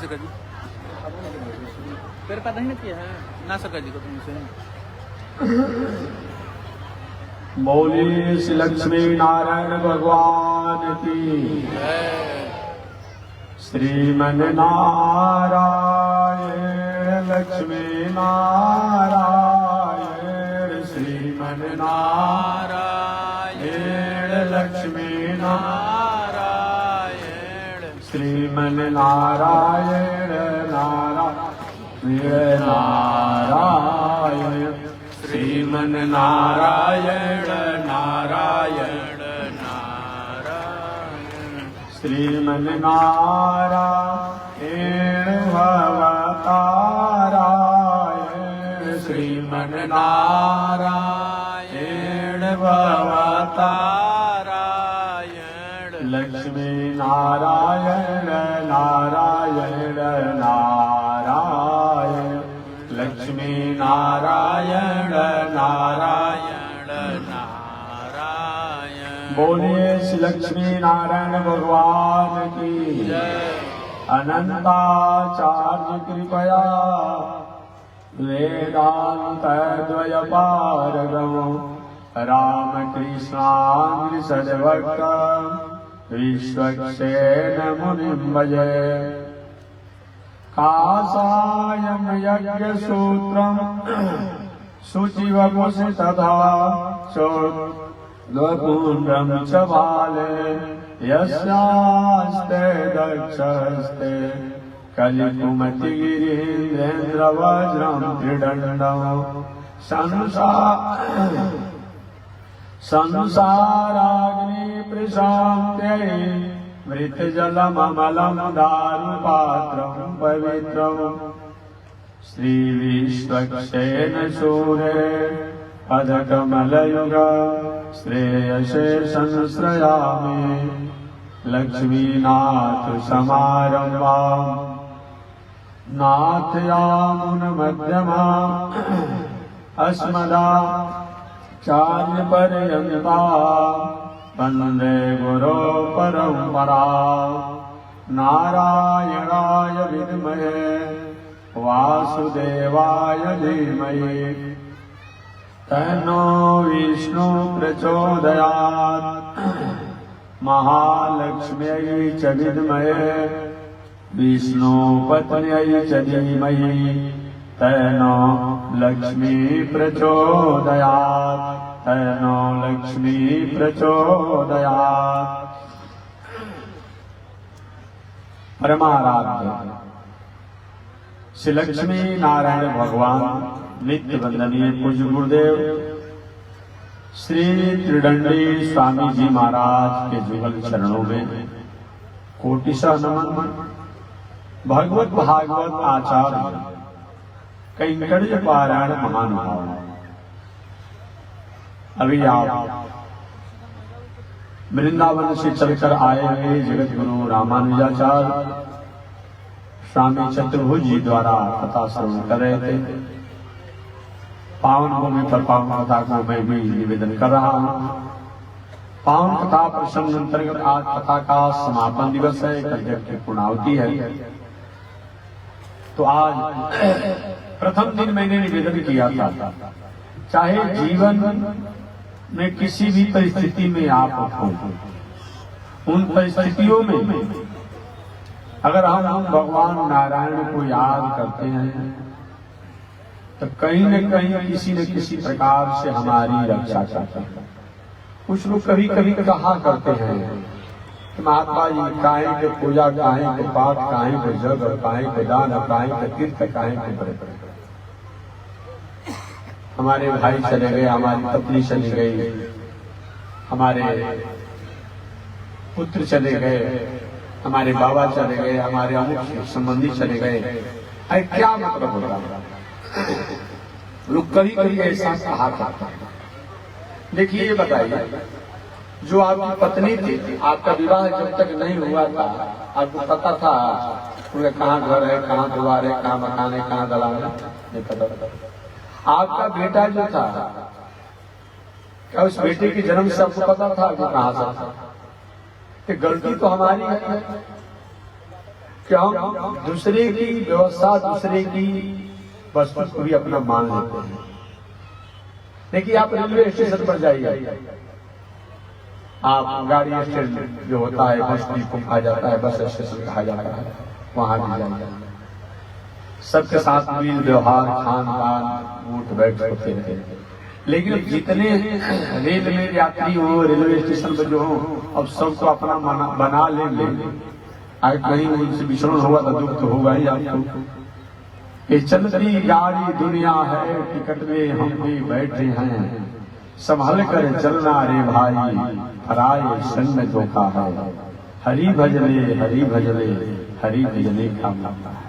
सका जी फिर पता ही नहीं किया है ना सका जी को तुमसे। बोली श्री लक्ष्मी नारायण भगवान की श्रीमन नारायण लक्ष्मी नारायण श्रीमन नारायण लक्ष्मी नारायण श्रीमन नारायण नारायण नारायण श्रीमन नारायण नारायण नारायण श्रीमन नारायण भवतारायण श्रीमन नारायण भवतारायण लक्ष्मी नारायण नारायण नारायण लक्ष्मी नारायण नारायण नारायण। बोलिए श्री लक्ष्मी नारायण भगवान की अनंताचार्य कृपया वेदांत द्वय पारगम रामकृष्णांग्रि सद्भक्त विश्वक्सेन मुनिं भजे कासायं यज्ञसूत्रं शुचिवपुषि तथा चोद्वपुण्ड्रं च बाले यस्यास्ते दक्षस्ते कलिकुमतिगिरीन्द्रेन्द्रवज्रं त्रिदण्डं संसाराग्नि प्रशान्त्यै मृतजलममलं दारुपात्रं पवित्रं श्रीविश्वक्सेन सूरे पदकमलयुग श्रेयसे संश्रयामि लक्ष्मीनाथ समारम्भां नाथयामुनमध्यमाम् अस्मदाचार्यपर्यन्ताम् वन्दे गुरो परम्परा नारायणाय विद्महे वासुदेवाय धीमहि तन्नो विष्णु प्रचोदयात् महालक्ष्म्यै च विद्महे विष्णुपत्न्यै च धीमहि तन्नो लक्ष्मी प्रचोदयात् तन्नो लक्ष्मी प्रचोदयात्। परमाराध्य श्री लक्ष्मी नारायण भगवान नित्य वंदनीय पूज्य गुरुदेव श्री त्रिदंडी स्वामी जी महाराज के जुगल चरणों में कोटिशः नमन। भगवत भागवत आचार्य कैंकर्य पारायण महानुभाव अभी आप वृंदावन से चलकर आए हुए जगत गुरु रामानुजाचार्य स्वामी चतुर्भुज जी द्वारा कथा श्रवण कर रहे थे। पावन भूमि पर पावन कथा को मैं भी निवेदन कर रहा हूँ। पावन कथा प्रसंग अंतर्गत आज कथा का समापन दिवस है, कल जब की पूर्णाहुति है। तो आज प्रथम दिन मैंने निवेदन किया था, चाहे जीवन में किसी भी परिस्थिति में आप हो, उन परिस्थितियों में अगर हम भगवान नारायण को याद करते हैं तो कहीं न कहीं किसी न किसी प्रकार से हमारी रक्षा करते हैं। कुछ लोग कभी कभी कहा करते हैं कि महात्मा जी काहे के पूजा, काहे के पाठ, काहे के जग, काहे के दान, काहे के तीर्थ, काहे के व्रत। हमारे भाई चले गए, हमारी पत्नी चली गई, हमारे पुत्र चले गए, हमारे बाबा चले गए, हमारे अमुक संबंधी चले गए। अरे क्या मतलब होता है? लोग कभी कभी ऐसा कहा करता है। देखिए ये बताइए, जो आपकी पत्नी थी, आपका विवाह जब तक नहीं हुआ था, आपको पता था उनका कहाँ घर है, कहाँ द्वार है, कहाँ मकान है, कहाँ दलान है? नहीं पता था। आपका बेटा जो था, क्या उस बेटे के जन्म से आपको पता था कि कहाँ से था? कि गलती तो हमारी है। कि हम दूसरे की व्यवस्था, दूसरे की वस्तु को भी अपना मान लेते हैं। देखिए, आप रेलवे स्टेशन पर जाइए, आप गाड़ी स्टेशन जो होता है, बस डिपो कहा जाता है, बस स्टेशन कहा जाता है, वहां भी जाइए, सबके साथ मिल व्यवहार, खान पान, उठ बैठ होते रहे। लेकिन जितने रेल में यात्री हो, रेलवे स्टेशन पर जो हो, अब सबको अपना बना लेंगे, अगर कहीं उनसे विचरण हुआ तो दुख तो होगा ही आपको। ये चलती गाड़ी दुनिया है, टिकट में हम भी बैठे हैं, संभल कर चलना रे भाई, हराए संग में धोखा है, हरि भजले हरि भजले हरि भजले का नाता है।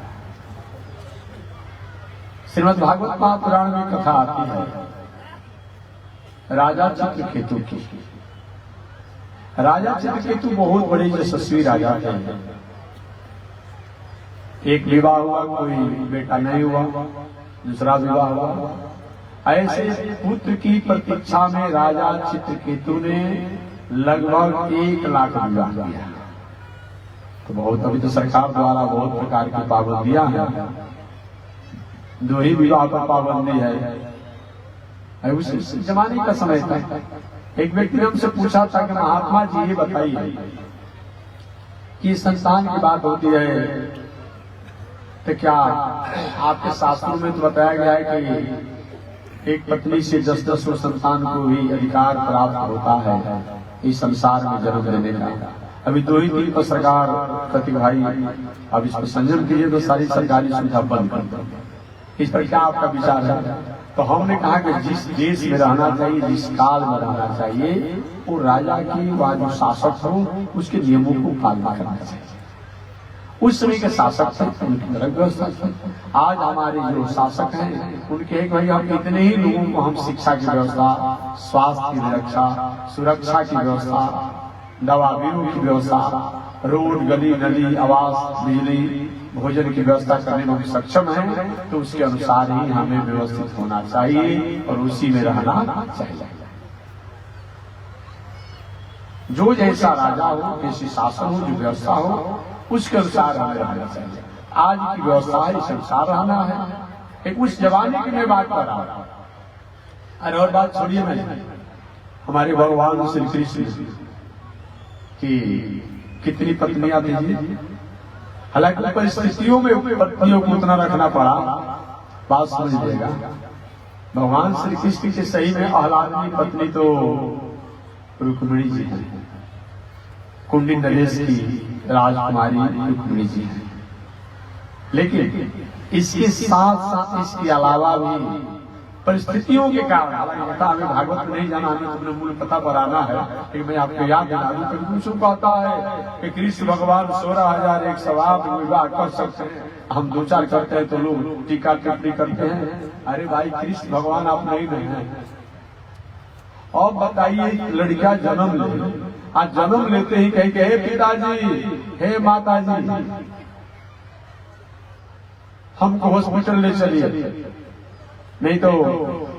श्रीमद् भागवत महापुराण में कथा आती है राजा चित्रकेतु की। राजा चित्रकेतु बहुत बड़े यशस्वी राजा थे। एक विवाह हुआ, कोई बेटा नहीं हुआ, दूसरा विवाह हुआ। ऐसे पुत्र की प्रतीक्षा में राजा चित्रकेतु ने लगभग 1 लाख विवाह किया। तो बहुत, अभी तो सरकार द्वारा बहुत प्रकार की पाबंदियां हैं, 2 ही विवाह पर पाबंदी है। उस जमाने का समय था। एक व्यक्ति ने हमसे पूछा था कि महात्मा जी ये बताइए कि संतान की बात होती है तो क्या आपके शास्त्रों में तो बताया गया है कि एक पत्नी से 10-10 संतान को भी अधिकार प्राप्त होता है इस संसार में जन्म देने का। अभी 2 ही 3 पर सरकार कहती भाई अब इस पर संयम कीजिए, तो सारी सरकारी सुविधा बंद कर दो। इस पर क्या आपका विचार है? तो हमने कहा कि जिस देश में रहना चाहिए, जिस काल में रहना चाहिए, वो राजा की व जो शासक हो उसके नियमों को पालना करना चाहिए। उस समय के शासक थे, उनकी अलग व्यवस्था थी। आज हमारे जो शासक हैं उनके एक भाई हम इतने ही लोगों को हम शिक्षा की व्यवस्था, स्वास्थ्य की रक्षा, सुरक्षा की व्यवस्था, दवा बीरों की व्यवस्था, रोड गली नली, आवास, बिजली, भोजन की व्यवस्था करने में सक्षम है, तो उसके अनुसार ही हमें व्यवस्थित होना चाहिए और उसी में रहना चाहिए। जो जैसा राजा हो, जैसी शासन हो, जो व्यवस्था हो, उसके अनुसार हमें रहना चाहिए। आज की व्यवस्था है, संसार रहना है। एक उस जमाने की मैं बात कर रहा हूं। अरे और बात छोड़िए, मैं हमारे भगवान श्री कृष्ण की कितनी पत्नियां थी। हालांकि परिस्थितियों में पत्नियों को उतना रखना पड़ा, बात समझ लेगा। भगवान श्री कृष्ण के सही में आह्लादनी पत्नी तो रुक्मिणी जी है, कुंडी नरेश की राजकुमारी रुक्मिणी जी है। लेकिन इसके साथ साथ इसके अलावा भी परिस्थितियों के कारण, हालांकि हमें भागवत नहीं जाना, हमें अपने मूल पता पर आना है, लेकिन मैं आपको याद दिला दूं कि कुछ कहता है कि कृष्ण भगवान 16,108 विवाह कर सकते हैं। हम 2-4 करते हैं तो लोग टीका टिप्पणी करते हैं। अरे भाई, कृष्ण भगवान आप नहीं है। और बताइए, लड़कियां जन्म ले, आज जन्म लेते ही कहीं हे पिताजी, हे माताजी, हमको हॉस्पिटल ले चलिए, नहीं तो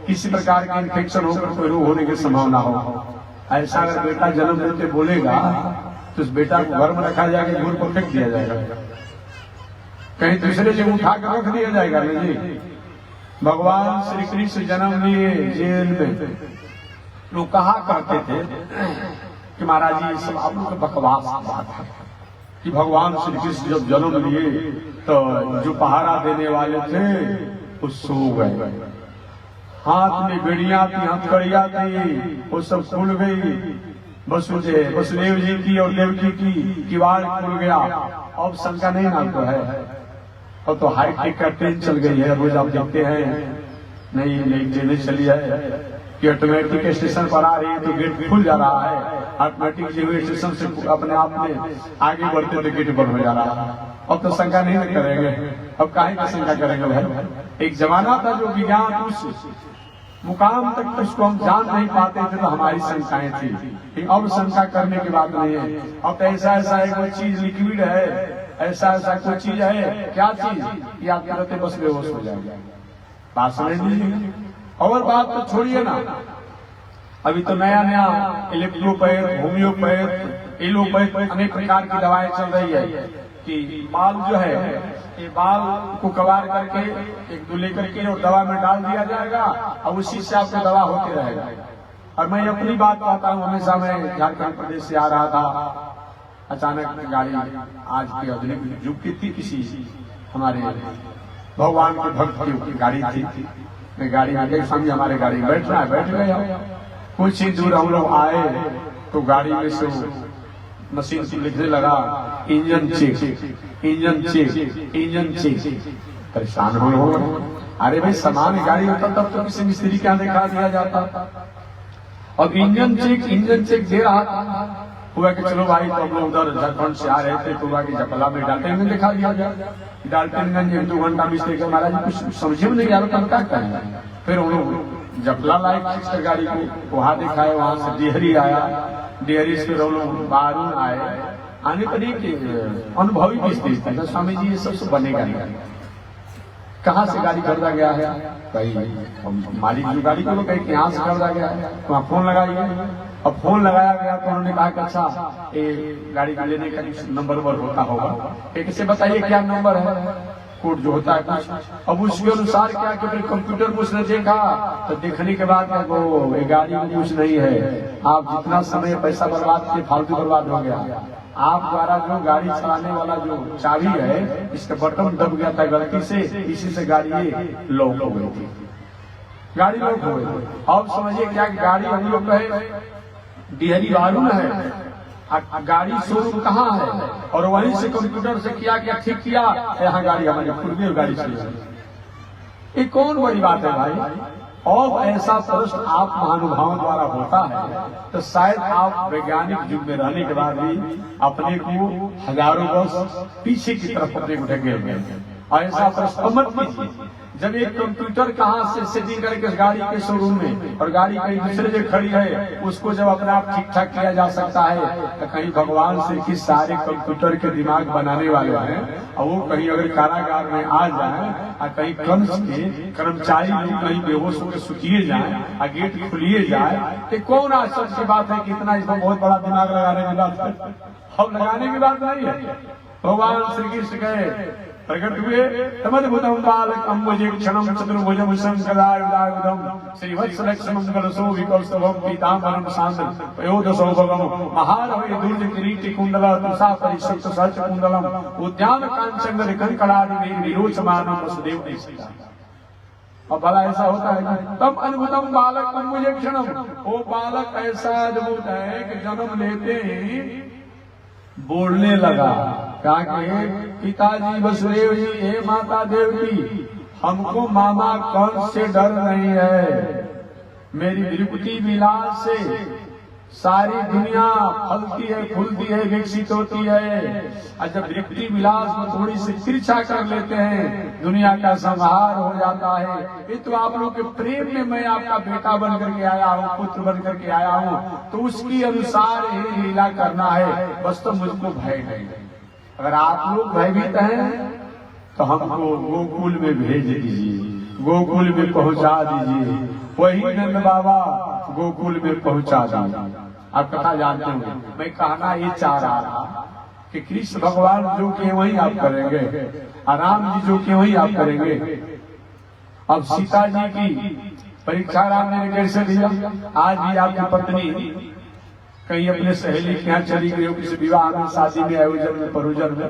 किसी प्रकार के इन्फेक्शन होकर कोई रोग होने की संभावना हो। ऐसा अगर बेटा जन्म लेते बोलेगा तो उस बेटा को घर में रखा जाएगा, घूर को फेंक दिया जाएगा, कहीं दूसरे जगह उठा कर रख दिया जाएगा। नहीं जी, भगवान श्री कृष्ण जन्म लिए जेल में। लोग कहा करते थे कि महाराज जी सब आप लोग बकवास बात है कि भगवान श्री कृष्ण जब जन्म लिए तो जो पहारा देने वाले थे वो सो गए, हाथ में बेड़ियां थी, हथकड़ियां थी, वो सब खुल गई। वसुदेव जी की और देवकी की किवाड़ खुल गया। अब शंका नहीं ना तो है, अब तो हाईटेक का ट्रेन चल गई है। रोज आप देखते हैं नई ट्रेनें चली है कि ऑटोमेटिक स्टेशन पर आ रही है तो गेट खुल जा रहा है। ऑटोमेटिक जो स्टेशन से अपने आप में आगे बढ़ते तो गेट बंद हो जा रहा है। अब तो शंका नहीं करेंगे, अब काहे की शंका करेंगे भाई। एक जमाना था जो विज्ञान उस मुकाम तक उसको हम जान नहीं पाते थे तो हमारी शंकाएं थी, लेकिन अब शंका करने की बात नहीं है। अब तो ऐसा एक कोई चीज लिक्विड है, ऐसा कोई चीज है, क्या चीज कि आप तुरंत बस बेहोश हो जाएगा। बात समझ लीजिए। और बात तो छोड़िए ना, अभी तो नया इलेक्ट्रोपैथ, होम्योपैथ, ये लोग अनेक प्रकार की दवाएं चल रही है कि बाल जो है ये बाल को कबार करके एक दो लेकर के और दवा में डाल दिया जाएगा और उसी से आपको दवा होते रहेगा। और मैं अपनी बात कहता हूँ, हमेशा मैं झारखंड प्रदेश से आ रहा था, अचानक गाड़ी आज की आधुनिक युग की थी, किसी हमारे भगवान के भक्त की गाड़ी थी। मैं गाड़ी में गई, स्वामी हमारे गाड़ी में बैठ रहा है, बैठ गए। कुछ ही दूर हम लोग आए तो गाड़ी में से मशीन से लिखने लगा engine check, engine check, engine check. परेशान हो गए। अरे भाई सामान्य गाड़ी होता तब तो किसी मिस्त्री क्या दिखा दिया जाता। अब इंजन चेक दे रहा था। हुआ कि चलो भाई, तो हम लोग उधर झारखंड से आ रहे थे तो हुआ कि जपला में डाल्टनगंज दिखा दिया जाए। डाल्टनगंज 1-2 घंटा मिस्त्री का महाराज कुछ समझे में नहीं आ रहा क्या करें। फिर हम लोग जपला लाइक सिस्टर गाड़ी को वहां दिखाए, वहां से डेहरी आया, डेहरी से हम लोग बारून आए। आने पर एक अनुभवी मिस्त्री था, स्वामी जी ये सब बनेगा नहीं, कहाँ से गाड़ी खरीदा गया है, कहीं मालिक जो गाड़ी को कहीं यहाँ से खरीदा गया है, वहाँ फोन लगाइए। अब फोन लगाया गया तो उन्होंने कहा कि अच्छा ये गाड़ी का लेने का नंबर होता होगा, एक से बताइए क्या नंबर है, कोड जो होता है कुछ। अब उसके अनुसार क्या कि कंप्यूटर में उसने देखा तो देखने के बाद वो ये गाड़ी में कुछ नहीं है, आप जितना समय पैसा बर्बाद किए फालतू बर्बाद हो गया। आप द्वारा जो गाड़ी चलाने वाला जो चाबी है इसका बटन दब गया था गलती से, इसी से गाड़ी लॉक हो गई थी, गाड़ी लॉक हो गई। अब समझिए क्या गाड़ी हम लोग कहे डेहरी बारून है, गाड़ी शोरूम कहाँ है, और वहीं से कंप्यूटर से किया ठीक किया, यहाँ गाड़ी हमारी पूर्वी गाड़ी चली। ये कौन बड़ी बात है भाई। और ऐसा प्रश्न आप महानुभावों द्वारा होता है तो शायद आप वैज्ञानिक युग में रहने के बाद भी अपने को हजारों वर्ष पीछे की तरफ अपने को ढके हुए हैं। ऐसा प्रश्न मत कीजिए। जब एक कंप्यूटर कहाँ से सेटिंग करके गाड़ी के शोरूम में और गाड़ी कहीं दूसरे जगह खड़ी है उसको जब अपने आप ठीक ठाक किया जा सकता है तो कहीं भगवान से कि सारे कंप्यूटर के दिमाग बनाने वाले हैं और वो कहीं अगर कारागार में आ जाए और कहीं कंस के कर्मचारी लोग कहीं बेहोश होकर सुतिए जाए और गेट खुलिए जाए तो कौन आश्चर्य की बात है कि इतना इसमें बहुत बड़ा दिमाग लगाने की बात है। अब लगाने की बात नहीं है। भगवान श्री कृष्ण गए प्रकट हुए तमद्भुतम बालकं मुझे क्षणं चतुर्भुजं शंकरायुधायुधं श्रीवत्सलक्ष्मंगलसो विकौस्तभं पीताम्बरं सान्द्रं पयोधसौभगं महारवै दुर्ज किरीटि कुंडल तुषा परिशक्त सच कुंडलम उद्यान कांचन कंकणादि विरोचमानं वसुदेव देशिका। अब भला ऐसा होता है तम अद्भुतम बालकं मुझे क्षणं, वो बालक ऐसा अद्भुत है कि जन्म लेते ही बोलने लगा, कहा कि पिताजी वसुदेव जी, हे माता देवकी, हमको मामा कौन से डर नहीं है। मेरी विरक्ति विलास से सारी दुनिया फलती है, फूलती है, विकसित होती है। और जब विरक्ति विलास में थोड़ी सी तिरछा कर लेते हैं दुनिया का संहार हो जाता है। ये तो आप लोग के प्रेम में मैं आपका बेटा बन करके आया हूँ, पुत्र बन करके आया हूँ, तो उसकी अनुसार ही लीला करना है, बस तो मुझको भय नहीं। अगर आप लोग भयभीत हैं तो हमको गोकुल में भेज दीजिए, गोकुल में पहुंचा दीजिए, वही नंद बाबा गोकुल में पहुंचा दीजिए। आप कथा जानते होंगे। मैं कहना ये चाह रहा था कि कृष्ण भगवान जो किए वही आप करेंगे, राम जी जो किए वही आप करेंगे। अब सीता जी की परीक्षा राम ने कैसे दिया। आज भी आपकी पत्नी कहीं अपने सहेली के यहाँ चली गई हो, किसी विवाह में, शादी में, आयोजन में, परोजन में,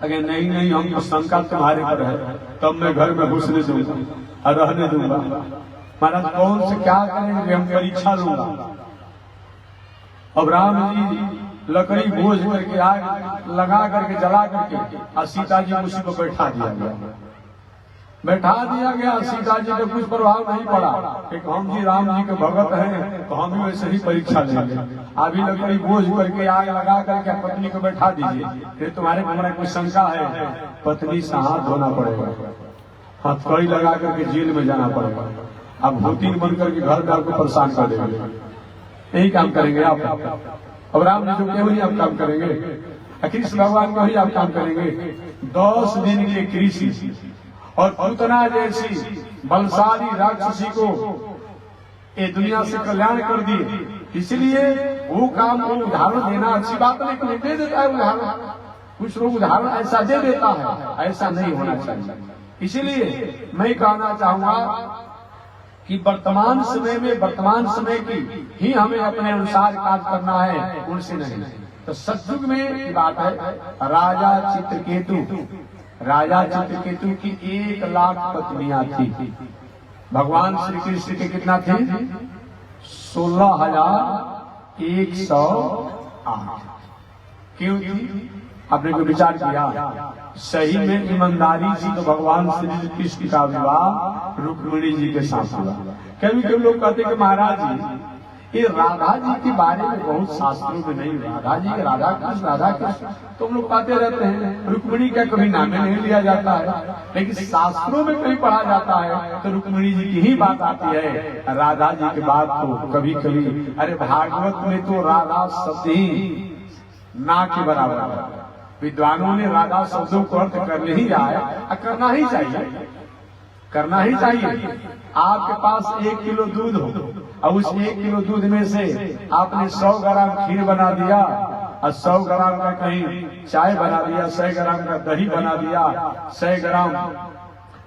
अगर नहीं हम तो शंका तुम्हारे पर है, तब मैं घर में घुसने दूंगा और रहने दूंगा। महाराज कौन से क्या करेंगे, हम परीक्षा लूंगा। अब राम जी लकड़ी बोझ करके आग लगा करके जला करके और सीता जी उसी को बैठा दिया गया। सीता जी को कुछ प्रभाव नहीं पड़ा कि हम जी राम जी के भगत हैं तो हम भी वैसे ही परीक्षा लेंगे। अभी लकड़ी बोझ करके आग लगा करके पत्नी को बैठा दीजिए, फिर तुम्हारे मन में कोई शंका है, पत्नी से हाथ धोना पड़ेगा, हथकड़ी लगा करके जेल में जाना पड़ेगा, अब भूतिन बन करके घर में आपको परेशान कर देंगे। यही काम करेंगे आप। अब राम जी जो के वही आप काम करेंगे, कृष्ण भगवान का ही आप काम करेंगे। 10 दिन के कृषि और पूतना जैसी बलशाली राक्षसी को ये दुनिया से कल्याण कर दिए, इसलिए वो काम को उदाहरण देना अच्छी बात है, लेकिन दे देता है उदाहरण। कुछ लोग उदाहरण ऐसा दे देता है, ऐसा नहीं होना चाहिए। इसलिए मैं कहना चाहूंगा कि वर्तमान समय में, वर्तमान समय की ही हमें अपने अनुसार कार्य करना है, उनसे नहीं। तो सतयुग में की बात है, राजा चित्रकेतु, राजा चित्रकेतु की 1 लाख पत्नियां थी। भगवान श्री कृष्ण के कितना थी? 16,108। क्यों थी? आपने कोई विचार किया? सही में ईमानदारी से तो भगवान श्री कृष्ण का विवाह रुक्मिणी जी के साथ हुआ। कभी कभी लोग कहते कि महाराज जी ये राधा जी के बारे में बहुत शास्त्रों में नहीं, राधा जी राधा कृष्ण राधा कृष्ण तो हम लोग कहते रहते हैं, रुक्मिणी का कभी नाम नहीं लिया जाता है। लेकिन शास्त्रों में कहीं पढ़ा जाता है तो रुक्मिणी जी की ही बात आती है, राधा जी की बात तो कभी कभी, अरे भागवत में तो राधा शब्द ही ना के बराबर है। विद्वानों ने राधा शब्दों को अर्थ करने ही रहा है, करना ही चाहिए, करना ही चाहिए। आपके पास 1 किलो दूध हो और उस 1 किलो दूध में से आपने 100 ग्राम खीर बना दिया और 100 ग्राम का कहीं चाय बना दिया, 100 ग्राम का दही बना दिया, 100 ग्राम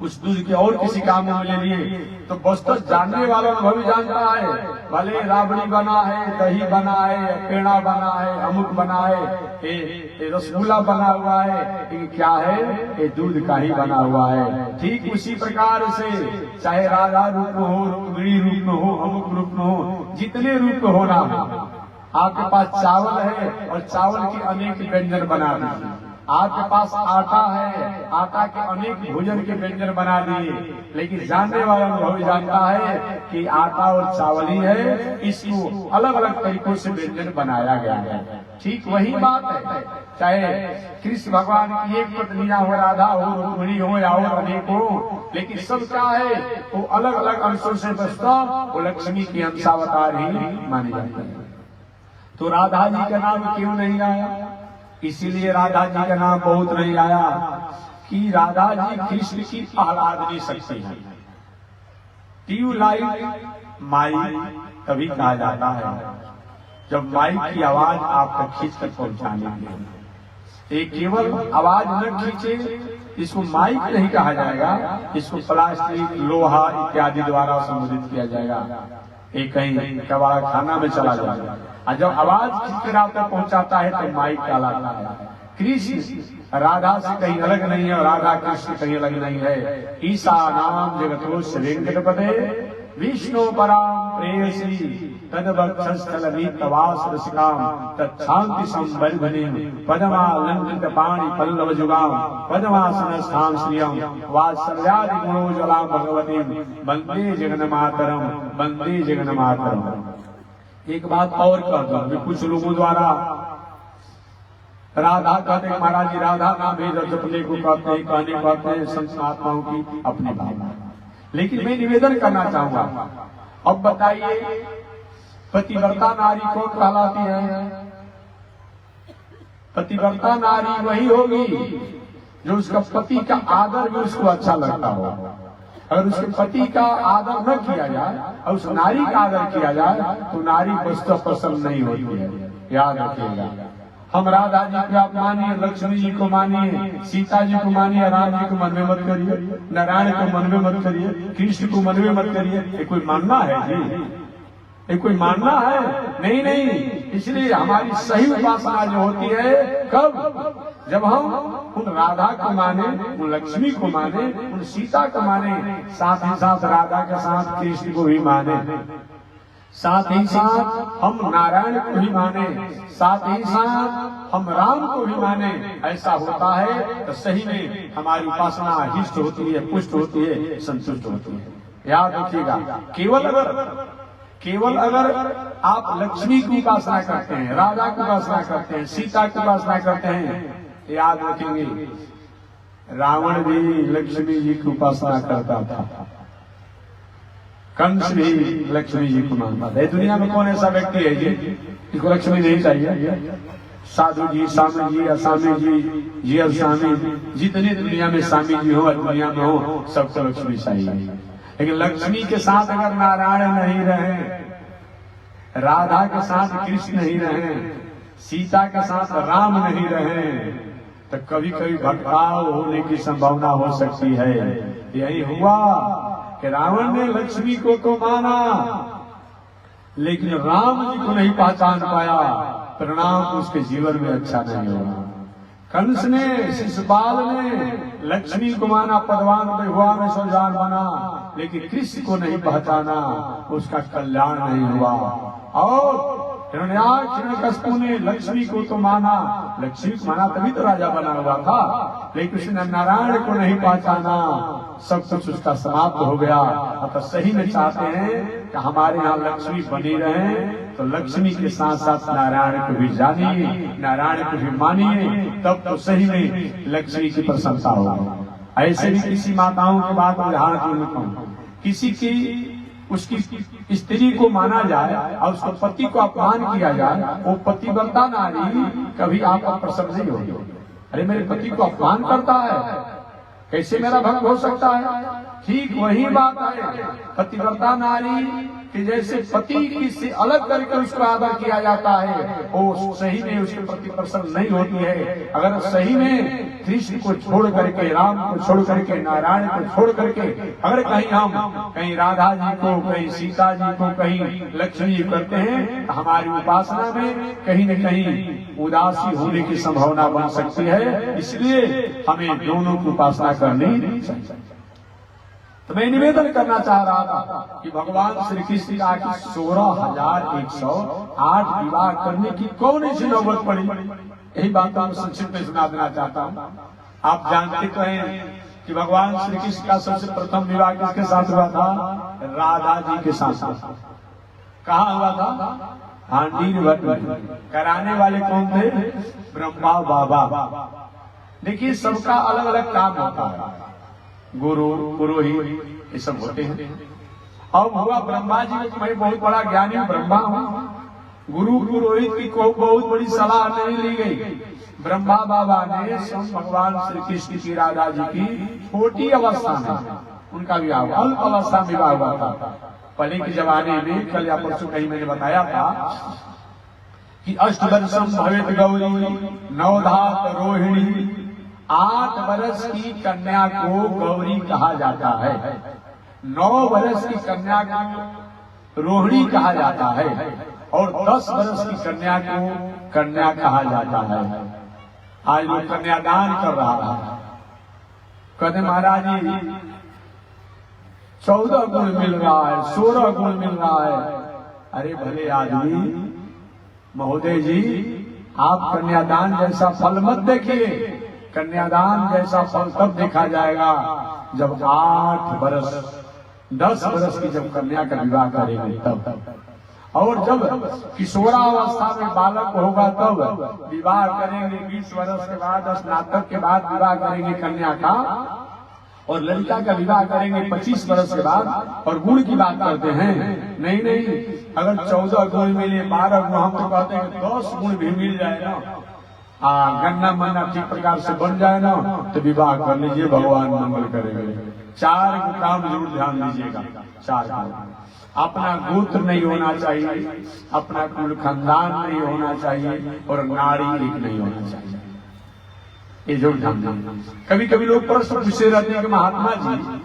उस दूध के और किसी काम में ले लिए, तो वस्तु जानने वाला अनुभवी जानता है, भले राबड़ी बना है, दही बना है, पेड़ा बना है, अमुक बना है, रसगुल्ला बना हुआ है, ये क्या है? ये दूध का ही बना हुआ है। ठीक उसी प्रकार से चाहे राधा रूप हो, रुक्मिणी रूप हो, अमुक रूप हो, जितने रूप होना हो, आपके पास चावल है और चावल की अनेक व्यंजन बना दिए। आपके पास आटा है, आटा के अनेक भोजन के व्यंजन बना दिए, लेकिन जानने वाला अनुभव जानता है कि आटा और चावल ही है, इसको अलग अलग तरीकों से व्यंजन बनाया गया है। ठीक वही बात है, चाहे कृष्ण भगवान की 1 पत्नियां हो, राधा हो, रुक्मिणी हो या और अनेक हो, लेकिन सब क्या है? वो अलग अलग अंशों से बसता वो लक्ष्मी की अंशावतार ही मानी जाती है। तो राधा जी का नाम क्यों नहीं आया? इसीलिए राधा जी का नाम बहुत नहीं आया कि राधा जी कृष्ण की आह्लादनी शक्ति है। ट्यूबलाइट माइक तभी कहा जाता है जब माइक की आवाज आप तक खींच कर पहुंचाने के। एक केवल आवाज न खींचे, इसको माइक नहीं कहा जाएगा, इसको प्लास्टिक, लोहा इत्यादि द्वारा संबोधित किया जाएगा। एक कहीं कबाड़ा खाना में चला जाएगा और जब आवाज खींचकर आप तक पहुंचाता है तो माइक कहलाता है। कृष्ण राधा से कहीं अलग नहीं है और राधा कृष्ण कहीं अलग नहीं है। ईसा नाम जगतोष वेंकटपते विष्णु पराम प्रेयसी तदवक्षस्थलमीतवास रसिकाम तच्छांति संवर्धने पदमालंकृत पाणि पल्लव जुगाम पदमासनस्थां श्रियं वात्सल्यादि गुणोज्ज्वलां भगवतीं वंदे जगन्मातरम, वंदे जगन्मातरम। एक बात और कह दूं, कुछ लोगों द्वारा राधा कहते हैं, महाराज जी राधा नाम ही जपने को कहते हैं, कहने कहते हैं संत महात्माओं की अपनी भावना। लेकिन मैं निवेदन करना चाहूंगा, अब बताइए पतिव्रता नारी कौन कहलाती है? पतिव्रता नारी वही होगी जो उसका पति का आदर भी उसको अच्छा लगता हो। अगर उसके पति का आदर न किया जाए और उस नारी का आदर किया जाए तो नारी वस्तु पसंद नहीं होती है। याद रखिएगा, हम राधा जी को आप मानिए, लक्ष्मी जी को मानिए, सीता जी को मानिए, राम जी को मन में मत करिए, नारायण को मन में मत करिए, कृष्ण को मन में मत करिए। ये कोई मानना है जी? ये कोई मानना है? नहीं नहीं। इसलिए हमारी सही उपासना जो होती है कब? जब हम उन राधा को माने, उन लक्ष्मी को माने, उन सीता को माने, साथ ही साथ राधा के साथ कृष्ण को भी माने, साथ ही साथ हम नारायण को भी माने, साथ ही साथ हम राम को भी माने। ऐसा होता है तो सही में हमारी उपासना हिष्ट होती है, पुष्ट होती है, संतुष्ट होती है। याद रखिएगा, केवल अगर आप लक्ष्मी की उपासना करते हैं, राधा की उपासना करते हैं, सीता की उपासना करते हैं, याद रखेंगे रावण भी लक्ष्मी जी की उपासना करता था, कंस भी लक्ष्मी जी को मानता था। दुनिया में कौन ऐसा व्यक्ति है जी जिसको लक्ष्मी नहीं चाहिए? साधु जी, स्वामी जी, असामी जी, असामी, जितने दुनिया में स्वामी जी हो, दुनिया में हो, सबको लक्ष्मी चाहिए। लेकिन लक्ष्मी के साथ अगर नारायण नहीं रहे, राधा के साथ कृष्ण नहीं रहे, सीता के साथ राम नहीं रहे, तो कभी कभी भटकाव होने की संभावना हो सकती है। यही हुआ कि रावण ने लक्ष्मी को तो माना, लेकिन राम जी को नहीं पहचान पाया, परिणाम उसके जीवन में अच्छा नहीं हुआ। कंस ने, शिशुपाल ने लक्ष्मी को माना, पदवान पे हुआ में सुजान बना, लेकिन कृष्ण को नहीं पहचाना, उसका कल्याण नहीं हुआ। और हिरण्यकशिपु ने लक्ष्मी को तो माना, लक्ष्मी को माना तभी तो राजा बना हुआ था, लेकिन कृष्ण नारायण को नहीं पहचाना, सब कुछ उसका समाप्त हो गया। अब सही में चाहते हैं कि हमारे यहाँ लक्ष्मी बनी रहे, तो लक्ष्मी के साथ साथ नारायण को भी जानिए, नारायण को भी मानिए, तब तो सही में लक्ष्मी की प्रशंसा होगी। ऐसे भी किसी माताओं की बात उदाहरण, किसी की उसकी स्त्री को माना जाए और उसको पति को अपमान किया जाए, वो पतिव्रता नारी कभी आपका प्रसन्न नहीं होगी। अरे मेरे पति को अपमान करता है, कैसे मेरा भक्त हो सकता है? ठीक वही बात है पतिव्रता नारी कि जैसे पति की से अलग करके उसको आदर किया जाता है, वो सही में उसके प्रति प्रसन्न नहीं होती है। अगर सही में कृष्ण को छोड़ करके, राम को छोड़ करके, नारायण को छोड़ करके अगर कहीं राधा जी को, कहीं सीता जी को, कहीं लक्ष्मी जी करते हैं, तो हमारी उपासना में कहीं न कहीं उदासी होने की संभावना बन सकती है। इसलिए हमें दोनों की उपासना करनी चाहिए। तो मैं निवेदन करना चाह रहा था कि भगवान श्री कृष्ण का 16,108 विवाह करने की कौन सी नौबत पड़ी, यही बात मैं संक्षिप्त में सुना देना चाहता हूँ। आप जानते तो हैं कि भगवान श्री कृष्ण का सबसे प्रथम विवाह किसके साथ हुआ था? राधा जी के साथ। कहाँ हुआ था? हांडीर वट। कराने वाले कौन थे? ब्रह्मा बाबा। देखिए, सबका अलग अलग काम होता है, गुरु पुरोहित ये सब होते हैं। अब हुआ ब्रह्मा जी में, मैं बहुत बड़ा ज्ञानी ब्रह्मा हूँ, गुरु पुरोहित की को बहुत बड़ी सलाह नहीं ली गई। ब्रह्मा बाबा ने भगवान श्री कृष्ण की राधा जी की छोटी अवस्था में उनका विवाह, अल्प अवस्था में विवाह हुआ था। पहले के जमाने में, कल या परसों कहीं मैंने बताया था कि अष्टवर्षम भवेत गौरी नवधात रोहिणी, 8 वर्ष की कन्या को गौरी कहा जाता है, 9 वर्ष की कन्या को रोहिणी कहा जाता है, और 10 वर्ष की कन्या को कन्या कहा जाता है। आज लोग कन्यादान कर रहा है, कहते महाराज जी 14 गुण मिल रहा है, 16 गुण मिल रहा है। अरे भले आदमी, महोदय जी, आप कन्यादान जैसा फल मत देखिए। कन्यादान जैसा फल तब देखा जाएगा जब 8 वर्ष 10 वर्ष की जब कन्या का विवाह करेंगे तब, और जब किशोरावस्था में बालक होगा तब विवाह करेंगे। 20 वर्ष के बाद, स्नातक के बाद विवाह करेंगे कन्या का, और लड़का का विवाह करेंगे 25 वर्ष के बाद। और गुण की बात करते हैं, नहीं, अगर 14 गुण मिले, 12 गुण, हम तो कहते हैं 10 गुण भी मिल जाए ना, गन्ना मन्ना ठीक प्रकार से बन जाए ना, तो विवाह कर लीजिए, भगवान मंगल करेंगे। 4 काम जरूर ध्यान दीजिएगा। 4 काम, अपना गोत्र नहीं होना चाहिए, अपना कुल खानदान नहीं होना चाहिए, और नारी एक नहीं होना चाहिए। ये जो ध्यान दीजिए। कभी कभी लोग प्रश्न पूछे रहते हैं कि महात्मा जी,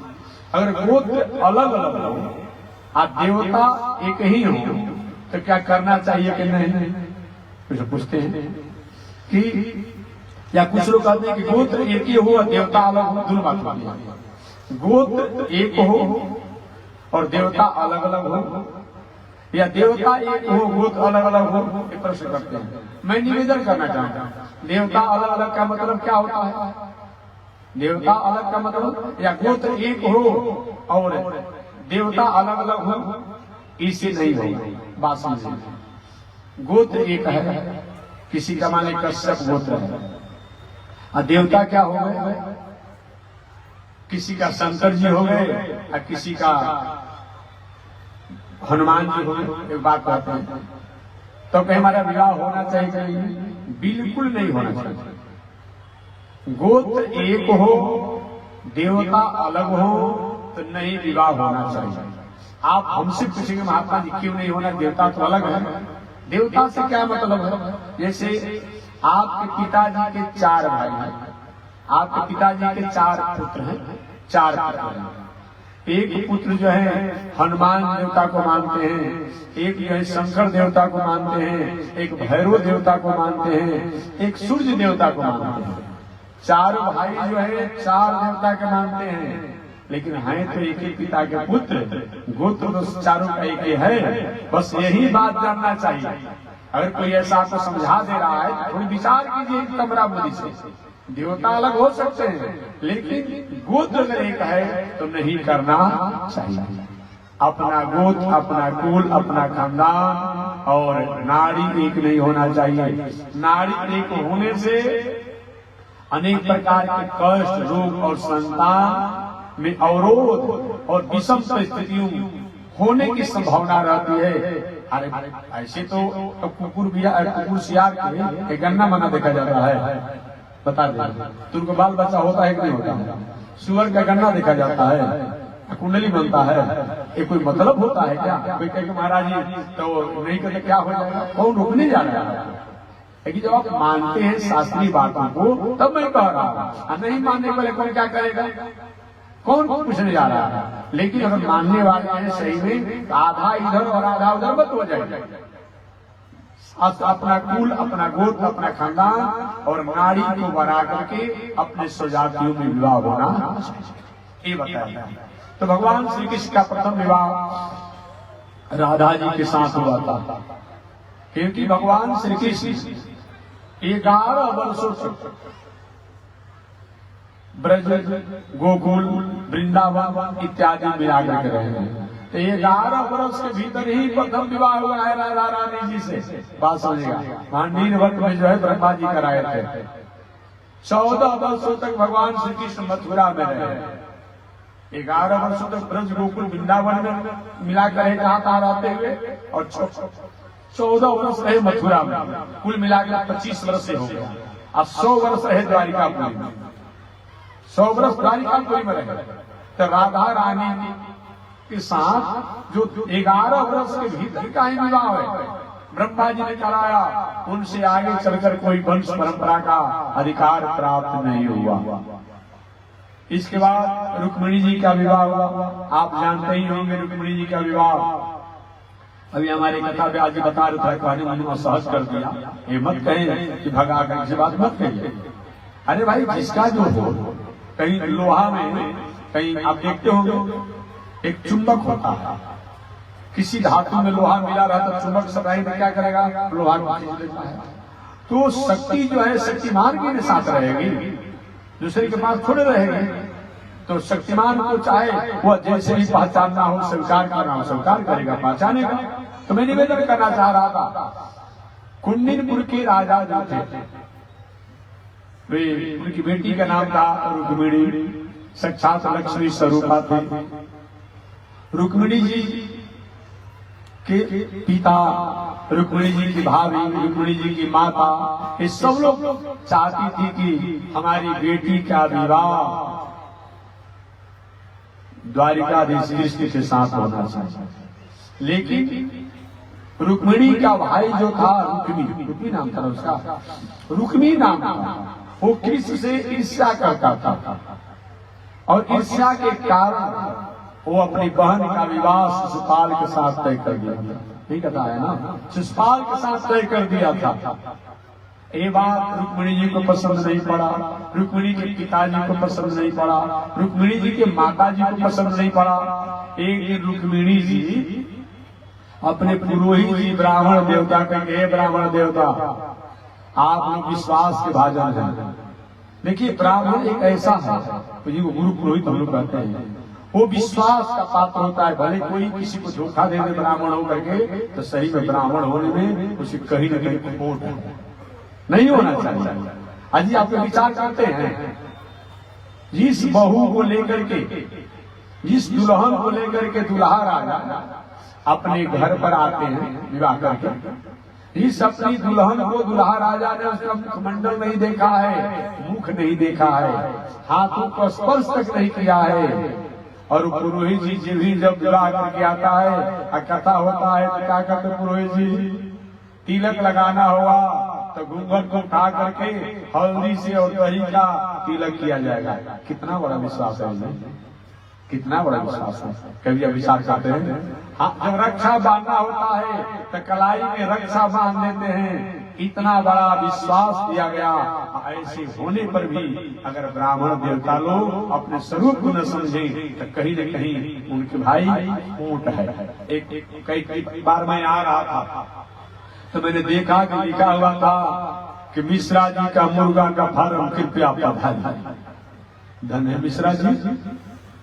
अगर गोत्र अलग अलग हो और देवता एक ही हो, तो क्या करना चाहिए कि नहीं? कुछ पूछते हैं कि, या कुछ लोग कहते हैं कि गोत्र एक ही हो और देवता अलग हो। दोनों बात होती है, गोत्र एक हो और देवता अलग अलग हो, या देवता एक हो गोत्र अलग अलग हो, ये प्रश्न करते हैं। मैं निवेदन करना चाहता हूँ, देवता अलग अलग का मतलब क्या होता है? देवता अलग का मतलब, या गोत्र एक हो और देवता अलग अलग हो, इसे नहीं होगा। बात समझिए, गोत्र एक है, किसी का माने कश्यप गोत्र है, और देवता क्या हो गए? किसी का शंकर जी हो गए और किसी का हनुमान जी हो गए। एक बात कहते हैं, तो कहीं हमारा विवाह होना चाहिए? बिल्कुल नहीं होना चाहिए। गोत्र एक हो, देवता अलग हो, तो नहीं विवाह होना चाहिए। आप हमसे पूछेंगे महात्मा जी क्यों नहीं होना, देवता तो अलग है। देवता से क्या मतलब है? जैसे आपके पिताजी के 4 भाई हैं, आपके पिताजी के 4 पुत्र हैं, 4 पुत्र हैं। एक पुत्र जो है हनुमान देवता को मानते हैं, एक जो है शंकर देवता को मानते हैं, एक भैरव देवता को मानते हैं, एक सूर्य देवता को मानते हैं। 4 भाई जो है 4 देवता के मानते हैं, लेकिन हैं तो एक ही पिता के पुत्र, गोत्र तो चारों का एक ही है। बस यही बात जानना चाहिए। अगर कोई ऐसा आपको समझा दे रहा है तो थोड़ी विचार कीजिए कमरा बुद्धि से। देवता अलग हो सकते हैं, लेकिन गोत्र अगर एक है तो नहीं करना चाहिए। अपना गोत्र, अपना कुल, अपना खानदान और नाड़ी एक नहीं होना चाहिए। नाड़ी एक होने से अनेक प्रकार के कष्ट, रोग और संतान में अवरोध और विषम परिस्थितियों होने की संभावना रहती है। अरे ऐसे तो कुकुर सियार के गन्ना मना देखा जाता है, बता दे तुमको बाल बच्चा होता है कि नहीं होता है? सुअर का गन्ना देखा जाता है, कुंडली बनता है, ये कोई मतलब होता है क्या? कोई कहे महाराज जी तो नहीं कहते क्या हो जाएगा, कौन रुकने जा रहा है? लेकिन जब आप मानते हैं शास्त्रीय बातों को तब मैं कह रहा हूँ, नहीं मानने वाले कौन क्या करेगा, कौन पूछने जा रहा है? लेकिन अगर मानने वाले हैं सही में, आधा इधर और आधा उधर मत हो जाए। अपना कुल, अपना गोत्र, अपना खानदान और नाड़ी को बना करके अपने स्वजातियों में विवाह होना ये बताया। तो भगवान श्री कृष्ण का प्रथम विवाह राधा जी के साथ हुआ था, क्योंकि भगवान श्री कृष्ण 11 वर्षों तक ब्रज, गोकुल, वृंदावन इत्यादि मिलाकर के रहे हैं। तो 11 वर्ष के भीतर ही प्रथम विवाह हुआ है राधा रानी जी से। बात समझेगा, मांडीर वक्त में जो है ब्रह्मा जी कराए थे। 14 वर्षों तक भगवान श्री कृष्ण मथुरा में रहे। 11 वर्षों तक ब्रज, गोकुल, वृंदावन में मिलाकर रहे, कहाँ रहते हुए, और 14 वर्ष रहे मथुरा में। कुल मिलाकर 25 वर्ष से हो गया। अब 100 वर्ष रहे द्वारिकापुरी में, 100 वर्ष द्वारिकापुरी में रहे। तो राधा रानी के साथ जो 11 वर्ष के भीतर का ही विवाह है, ब्रह्मा जी ने कराया, उनसे आगे चलकर कोई वंश परंपरा का अधिकार प्राप्त नहीं हुआ। इसके बाद रुक्मिणी जी का विवाह हुआ। आप जानते ही होंगे रुक्मिणी जी का विवाह। अभी हमारे कथा में आज बता रहा था, कहने मैंने सहज कर दिया, ये मत कहें कि भगा कर से बात मत कहिए। अरे भाई, जिसका जो हो, कहीं लोहा में, कहीं आप देखते होंगे एक चुंबक होता है, किसी धातु में लोहा मिला रहा तो चुंबक सगाई में क्या करेगा, लोहा को खींच लेता है। तो शक्ति जो है शक्तिमान के साथ रहेगी, दूसरे के पास थोड़े रहेगी। तो शक्तिमान को चाहे वह जैसे भी पहचानना हो, स्वीकार करना हो, स्वीकार करेगा, पहचानेगा। तो मैं निवेदन करना चाह रहा था, कुंडिनपुर के राजा जो थे, वे उनकी बेटी का नाम था रुक्मिणी, साक्षात लक्ष्मी स्वरूपा थे। रुक्मिणी जी के पिता, रुक्मिणी जी की भाभी, रुक्मिणी जी की माता, ये सब लोग चाहती थी कि हमारी बेटी का विवाह द्वारिकाधीश कृष्ण के साथ होना चाहिए। लेकिन रुक्मिणी का भाई जो था, रुक्मी नाम था उसका, रुक्मी नाम था, वो कृष्ण से ईर्ष्या करता था, और ईर्ष्या के कारण वो अपनी बहन का विवाह शिशुपाल के साथ तय कर दिया था। ठीक कथा है ना, शिशुपाल के साथ तय कर दिया था। ये बात रुक्मिणी जी को पसंद नहीं पड़ा, रुक्मिणी के पिताजी को पसंद नहीं पड़ा, रुक्मिणी जी के माताजी को पसंद नहीं पड़ा। एक दिन रुक्मिणी जी अपने पुरोहित जी ब्राह्मण देवता कहेंगे, ब्राह्मण देवता आप लोग विश्वास के भाजन हैं। देखिए, ब्राह्मण एक ऐसा है, तो जी को गुरु पुरोहित हम लोग कहते हैं, वो विश्वास का पात्र होता है। भले कोई किसी को धोखा दे दे ब्राह्मण होकर के, तो सही में ब्राह्मण होने में उसे कहीं न कहीं खोट है, नहीं होना चाहिए। अजी आप विचार करते हैं, जिस बहू को लेकर के, जिस दुल्हन को लेकर के दुल्हा राजा अपने घर पर आते हैं विवाह करके, इस अपनी दुल्हन को दुल्हा राजा ने उसका मुखमंडल नहीं देखा है, मुख नहीं देखा है, हाथों को स्पर्श तक नहीं किया है, और पुरोहित जी भी जब विवाह करके आता है और कथा होता है तो क्या करते पुरोहित जी, तिलक लगाना हुआ तो घूंघट को उठा करके हल्दी से और दही का तिलक किया जाएगा। कितना बड़ा विश्वास है ये, कितना बड़ा विश्वास है। कभी अब विचार करते हैं, हाँ जब रक्षा बांधना होता है तो कलाई में रक्षा बांध देते हैं। इतना बड़ा विश्वास दिया गया। ऐसे होने पर भी अगर ब्राह्मण देवता लोग अपने स्वरूप को न समझे तो कहीं न कहीं उनके भाई ऊंट है। कई बार मैं आ रहा था तो मैंने देखा कि लिखा हुआ था कि मिश्रा जी का मुर्गा का फार्म कृपया पधारिए। धन है मिश्रा जी,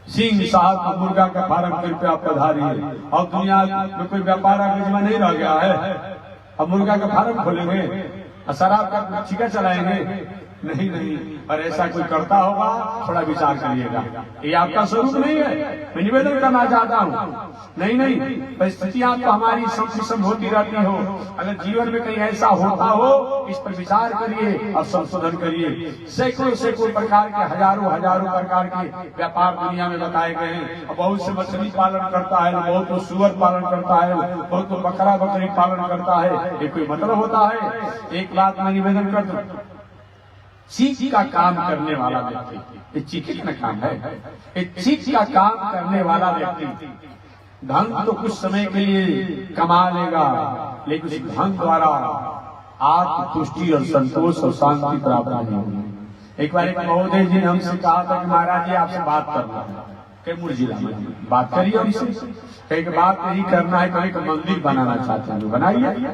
सिंह साहब का मुर्गा का फार्म कृपया पधारिए। और दुनिया में कोई व्यापार में नहीं रह गया है। अब मुर्गा का फार्म खोलेंगे और शराब का ठिका चलाएंगे? नहीं नहीं। और ऐसा कोई करता होगा थोड़ा विचार करिएगा, ये आपका स्वरूप नहीं है। मैं निवेदन करना चाहता हूँ, नहीं नहीं, परिस्थितियां तो हमारी संकुशल होती रहती हो। अगर जीवन में कहीं ऐसा होता हो इस पर विचार करिए और संशोधन करिए। सैकड़ों सैकड़ों प्रकार के हजारों हजारों प्रकार के व्यापार दुनिया में बताए गए हैं। बहुत से मछली पालन करता है, बहुत तो सुअर पालन करता है, बहुत तो बकरा बकरी पालन करता है। ये कोई मतलब होता है? एक बात मैं निवेदन कर दूं, चीख का काम करने वाला व्यक्ति, ये चीख का काम है, ये चीख का काम करने वाला व्यक्ति धन तो कुछ समय के लिए कमा लेगा, लेकिन उस धन द्वारा आत्मतुष्टि और संतोष और शांति प्राप्त नहीं होगी। एक बार एक महोदय जी ने हमसे कहा था कि महाराज जी आपसे बात करना है, कैमूर जिला में बात करिए। और इसे एक बात यही करना है, कहीं का मंदिर बनाना चाहते हैं बनाइए।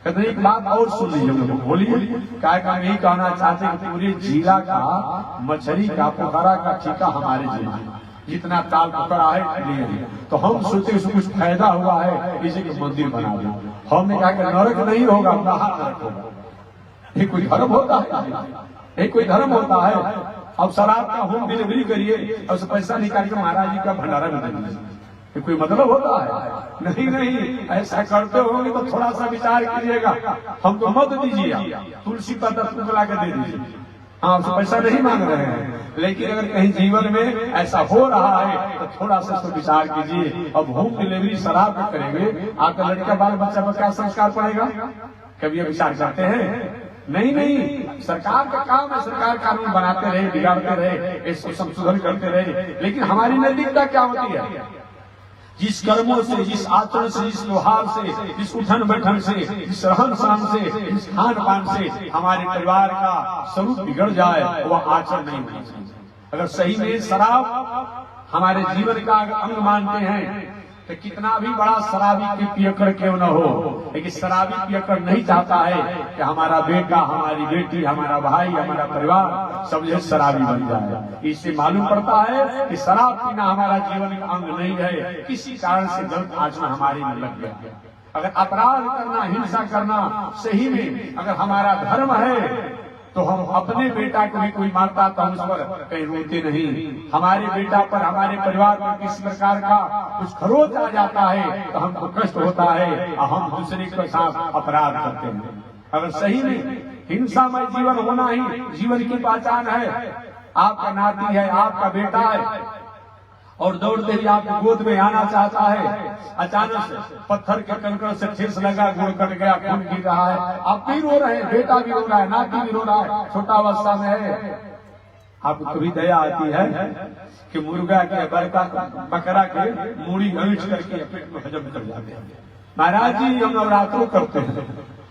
कहते एक बात और सुन लीजिए, बोलिए। क्या यही कहना चाहते हैं कि पूरे जिला का मछली का पोखरा का ठेका हमारे जिला में, जितना ताल पोखरा है तो हम सोचते उसमें कुछ फायदा हुआ है इसे कि मंदिर बना दें। हमने कहा कि नरक नहीं होगा, नरक होगा। ये कोई धर्म होता है? ये कोई धर्म होता है? अब शराब का होम डिलीवरी करिए और पैसा निकाल के महाराज जी का भंडारा में दे दीजिए, ये कोई मतलब होता है? नहीं नहीं, ऐसा करते होंगे तो थोड़ा सा विचार कीजिएगा। हमको मत दीजिए, तुलसी पत्ता तुमको के दे दीजिए। हाँ, उसको पैसा नहीं मांग रहे हैं, लेकिन अगर कहीं जीवन में ऐसा हो रहा है तो थोड़ा सा उसको विचार कीजिए। अब होम डिलीवरी शराब में करेंगे, आपका लड़का बाल बच्चा पर क्या संस्कार पड़ेगा? कभी विचार करते हैं? नहीं नहीं, सरकार का काम है, सरकार कानून बनाते रहे, बिगाड़ते रहे, इसको संशोधन करते रहे, लेकिन हमारी नैतिकता क्या होती है? जिस कर्मों से, जिस आचरण से, जिस व्यवहार से, जिस उठन बैठन से, जिस रहन सहन से, जिस खान पान से हमारे परिवार का स्वरूप बिगड़ जाए वह आचरण नहीं होना चाहिए। अगर सही में शराब हमारे जीवन का अंग मानते हैं तो कितना भी बड़ा शराबी के पियक्कड़ क्यों न हो, लेकिन शराबी पियक्कड़ नहीं चाहता है कि हमारा बेटा, हमारी बेटी, हमारा भाई, हमारा परिवार सब जो शराबी बन जाए। इससे मालूम पड़ता है कि शराब पीना हमारा जीवन का अंग नहीं है, किसी कारण से गलत आचरण हमारे में लग गया। अगर अपराध करना, हिंसा करना सही में अगर हमारा धर्म है तो हम अपने बेटा को भी कोई मारता तो हम उस पर कहीं रोते नहीं। हमारे बेटा पर, हमारे परिवार पर किसी प्रकार का कुछ खरोच आ जाता है तो हमको कष्ट होता है और हम दूसरे के साथ अपराध करते हैं। अगर सही में हिंसामय जीवन होना ही जीवन की पहचान है, आपका नाती है, आपका बेटा है और दौड़ते ही आपको गोद में आना चाहता है, अचानक से पत्थर के कंकड़ से ठेस लगा, गोड़ कट गया, खून गिर रहा है, आप भी रो रहे हैं, बेटा भी रो रहा है, नाती भी रो रहा है, छोटा अवस्था में है। आपको कभी दया आती है कि मुर्गा के, बकरा के मूड़ी गलीच करके पेट में हजम कर जाते हैं? महाराज जी हम नवरात्रों करते हैं,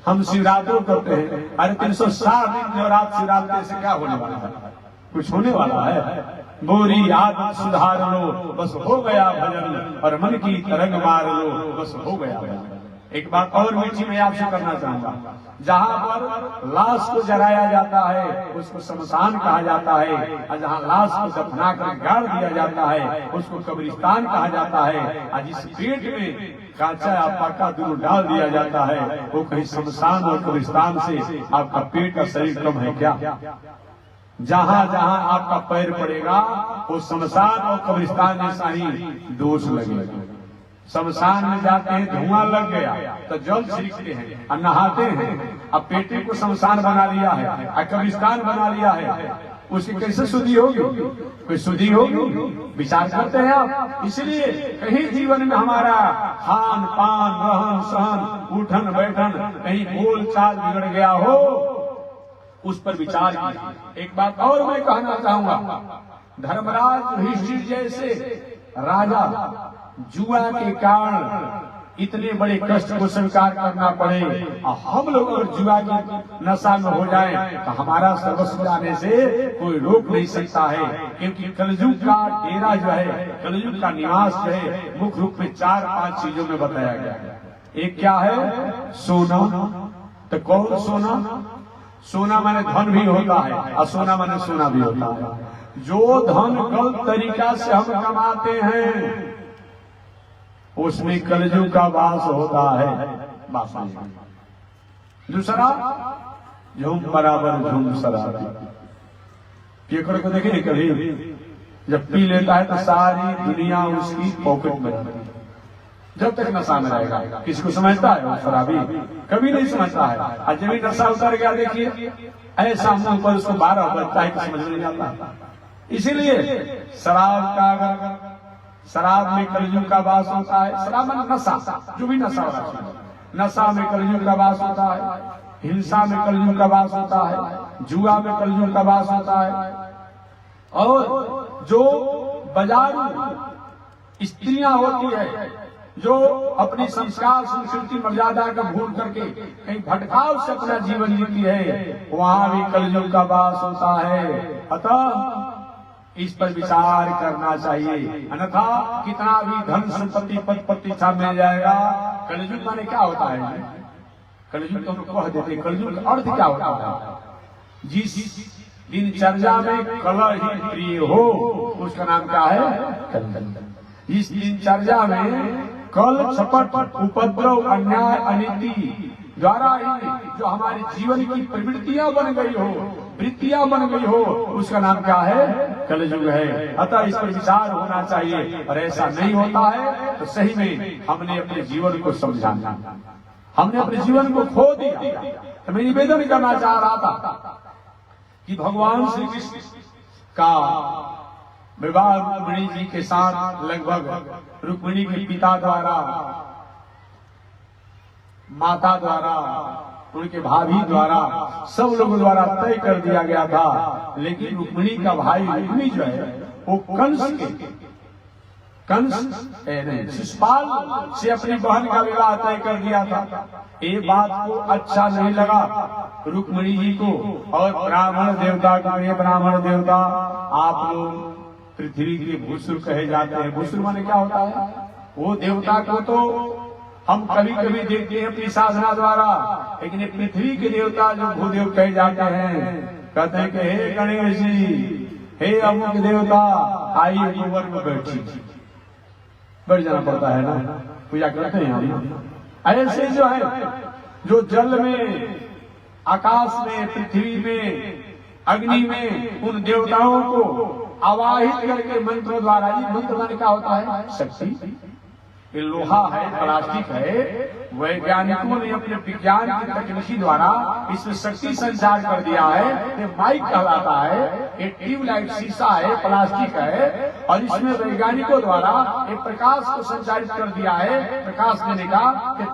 हम शिवरात्रों करते हैं। अरे 360 दिन नवरात्र शिवरात्रि से क्या होने वाला है? कुछ होने वाला है? बोरी आदत सुधार लो बस हो गया भजन, और मन की तरंग मार लो बस हो गया भजन। एक बात और मीठी मैं आपसे करना चाहूंगा, जहाँ पर लाश को जलाया जाता है उसको शमशान कहा जाता है, और जहाँ लाश को दफना कर गाड़ दिया जाता है उसको कब्रिस्तान कहा जाता है, और जिस पेट में कांचा या पक्का दूध डाल दिया जाता है वो कहीं शमशान और कब्रिस्तान से आपका पेट और शरीर कम है क्या? जहाँ जहाँ आपका पैर पड़ेगा वो शमशान और कब्रिस्तान जैसा ही दोष लगेगा। शमशान में जाते हैं, धुआं लग गया तो जल छिड़कते हैं और नहाते हैं। अब पेटे को शमशान बना लिया है और कब्रिस्तान बना लिया है, उसकी कैसे शुद्धि होगी? कोई शुद्धि होगी? विचार करते हैं आप? इसलिए कहीं जीवन में हमारा खान पान, रहन सहन, उठन बैठन, कहीं बोल चाल बिगड़ गया हो, उस पर विचार कीजिए। एक बात और मैं कहना चाहूंगा, धर्मराज युधिष्ठिर जैसे राजा जुआ के कारण इतने बड़े कष्ट को स्वीकार करना पड़े और हम लोग अगर जुआ की नशा में हो जाए तो हमारा सर्वस्व जाने से कोई रोक नहीं सकता है। क्योंकि कलयुग का डेरा जो है, कलयुग का निवास जो है, मुख्य रूप में 4-5 चीजों में बताया गया है। एक क्या है? सोना। तो कौन सोना? सोना माने धन भी होता है और सोना माने सोना भी होता है। जो धन गलत तरीका से हम कमाते हैं उसमें कलयुग का वास होता है। बात नहीं। दूसरा, झूम बराबर झूम शराबी। केकड़ को देखे नहीं कभी, जब पी लेता है तो सारी दुनिया उसकी पॉकेट में रहती है, जब तक नशा में रहेगा। किसी को समझता है वो शराबी? कभी नहीं समझता है। और जब भी नशा उतर गया, देखिए ऐसा मुंह पर उसको 12 बजता है कि समझ में नहीं आता। इसीलिए शराब में कलयुग का वास होता है। शराब में नशा, जो भी नशा हो रहा है, नशा में कलयुग का वास होता है, हिंसा में कलयुग का वास होता है, जुआ में कलयुग का वास होता है। और जो बाजारू स्त्रियां होती है, जो अपनी संस्कार संस्कृति मर्यादा का भूल करके कहीं भटकाव से अपना जीवन जीती है, वहां भी कलयुग का वास होता है। अतः इस पर विचार करना चाहिए। अन्यथा कितना भी धन संपत्ति पद प्रतिष्ठा मिल जाएगा, कलयुग माने क्या होता है? कलयुग तो हम कह देते, कलयुग का अर्थ क्या होता है? जिस दिनचर्या में कलह ही प्रिय हो, उसका नाम क्या है? जिस दिनचर्या में कल छपट उपद्रव अन्याय अनिति द्वारा ही जो हमारे जीवन की प्रवृत्तियां बन गई हो, वृत्तियां बन गई हो, उसका नाम क्या है? कलयुग है। अतः इस पर विचार होना चाहिए। और ऐसा नहीं होता है तो सही में हमने अपने जीवन को समझाना, हमने अपने जीवन को खो दिया। तो मैं निवेदन करना चाह रहा था कि भगवान श्री कृष्ण का विवाह रुक्मिणी जी के साथ लगभग रुक्मिणी के पिता द्वारा, माता द्वारा, उनके भाभी द्वारा, सब लोगों द्वारा तय कर दिया गया था। लेकिन रुक्मिणी का भाई रुक्मी जो है वो शिशुपाल से अपनी बहन का विवाह तय कर दिया था। ये बात को अच्छा नहीं लगा रुक्मिणी जी को। और ब्राह्मण देवता को, ये ब्राह्मण देवता आप लोग पृथ्वी के भूसुर कहे जाते हैं। भूसुर माने क्या होता है? वो देवता को तो हम कभी कभी देखते हैं अपनी साधना द्वारा, लेकिन पृथ्वी के देवता जो भूदेव कहे जाते हैं, कहते हैं कि हे गणेश जी, हे अमुक देवता, आइए गोबर में बैठी। बैठ जाना पड़ता है ना, पूजा करते हैं हम। ऐसे जो है, जो जल में, आकाश में, पृथ्वी में, अग्नि में, उन देवताओं को आवाहित करके मंत्रों द्वारा, ये मंत्र माने क्या होता है? शक्ति। ये लोहा है, प्लास्टिक है, वैज्ञानिकों ने अपने विज्ञान की तकनीकी द्वारा इसमें शक्ति संचार कर दिया है। ये माइक कहलाता है, ये ट्यूबलाइट शीशा है, प्लास्टिक है, और इसमें वैज्ञानिकों द्वारा एक प्रकाश को संचारित कर दिया है। प्रकाश देने का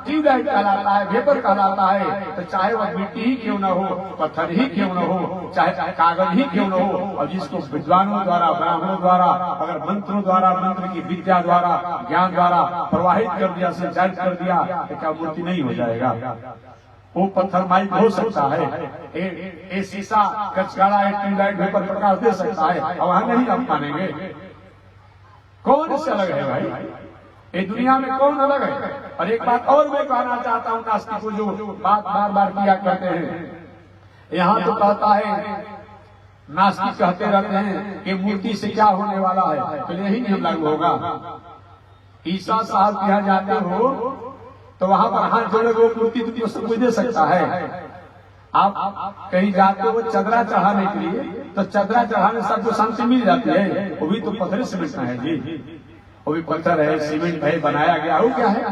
ट्यूबलाइट कहलाता है, वेपर कहलाता है। तो चाहे वह मिट्टी ही क्यों न हो, पत्थर ही क्यों न हो, चाहे कागज ही क्यों न हो, और जिसको विद्वानों द्वारा, ब्राह्मणों द्वारा, अगर मंत्रों द्वारा, मंत्र की विद्या द्वारा, ज्ञान द्वारा प्रवाहित कर दिया, संचारित कर दिया, तो क्या मूर्ति नहीं हो जाएगा? वो पत्थर माइक हो सकता है, ये शीशा कचकाड़ा है, ट्यूबलाइट वेपर प्रकाश दे सकता है, और वहां नहीं आप मानेंगे। कौन इससे अलग है भाई? ये दुनिया में कौन अलग है? और एक बात और मैं कहना चाहता हूँ नास्तिकों जो बात बार बार किया करते हैं, यहाँ तो कहता है, नास्तिक कहते रहते हैं कि मूर्ति से क्या होने वाला है, तो यही नियम लागू होगा। ईसा साहब के यहाँ जाते हो तो वहां पर हाथ जोड़े वो मूर्ति तुमको सब कुछ दे सकता है। आप कहीं जाते हो चदरा चढ़ाने के लिए, तो चदरा चढ़ाने सबको शांति मिल जाती है, वो भी तो पत्थर से मिलता है जी। वो भी पत्थर है, सीमेंट है, बनाया गया, वो क्या है,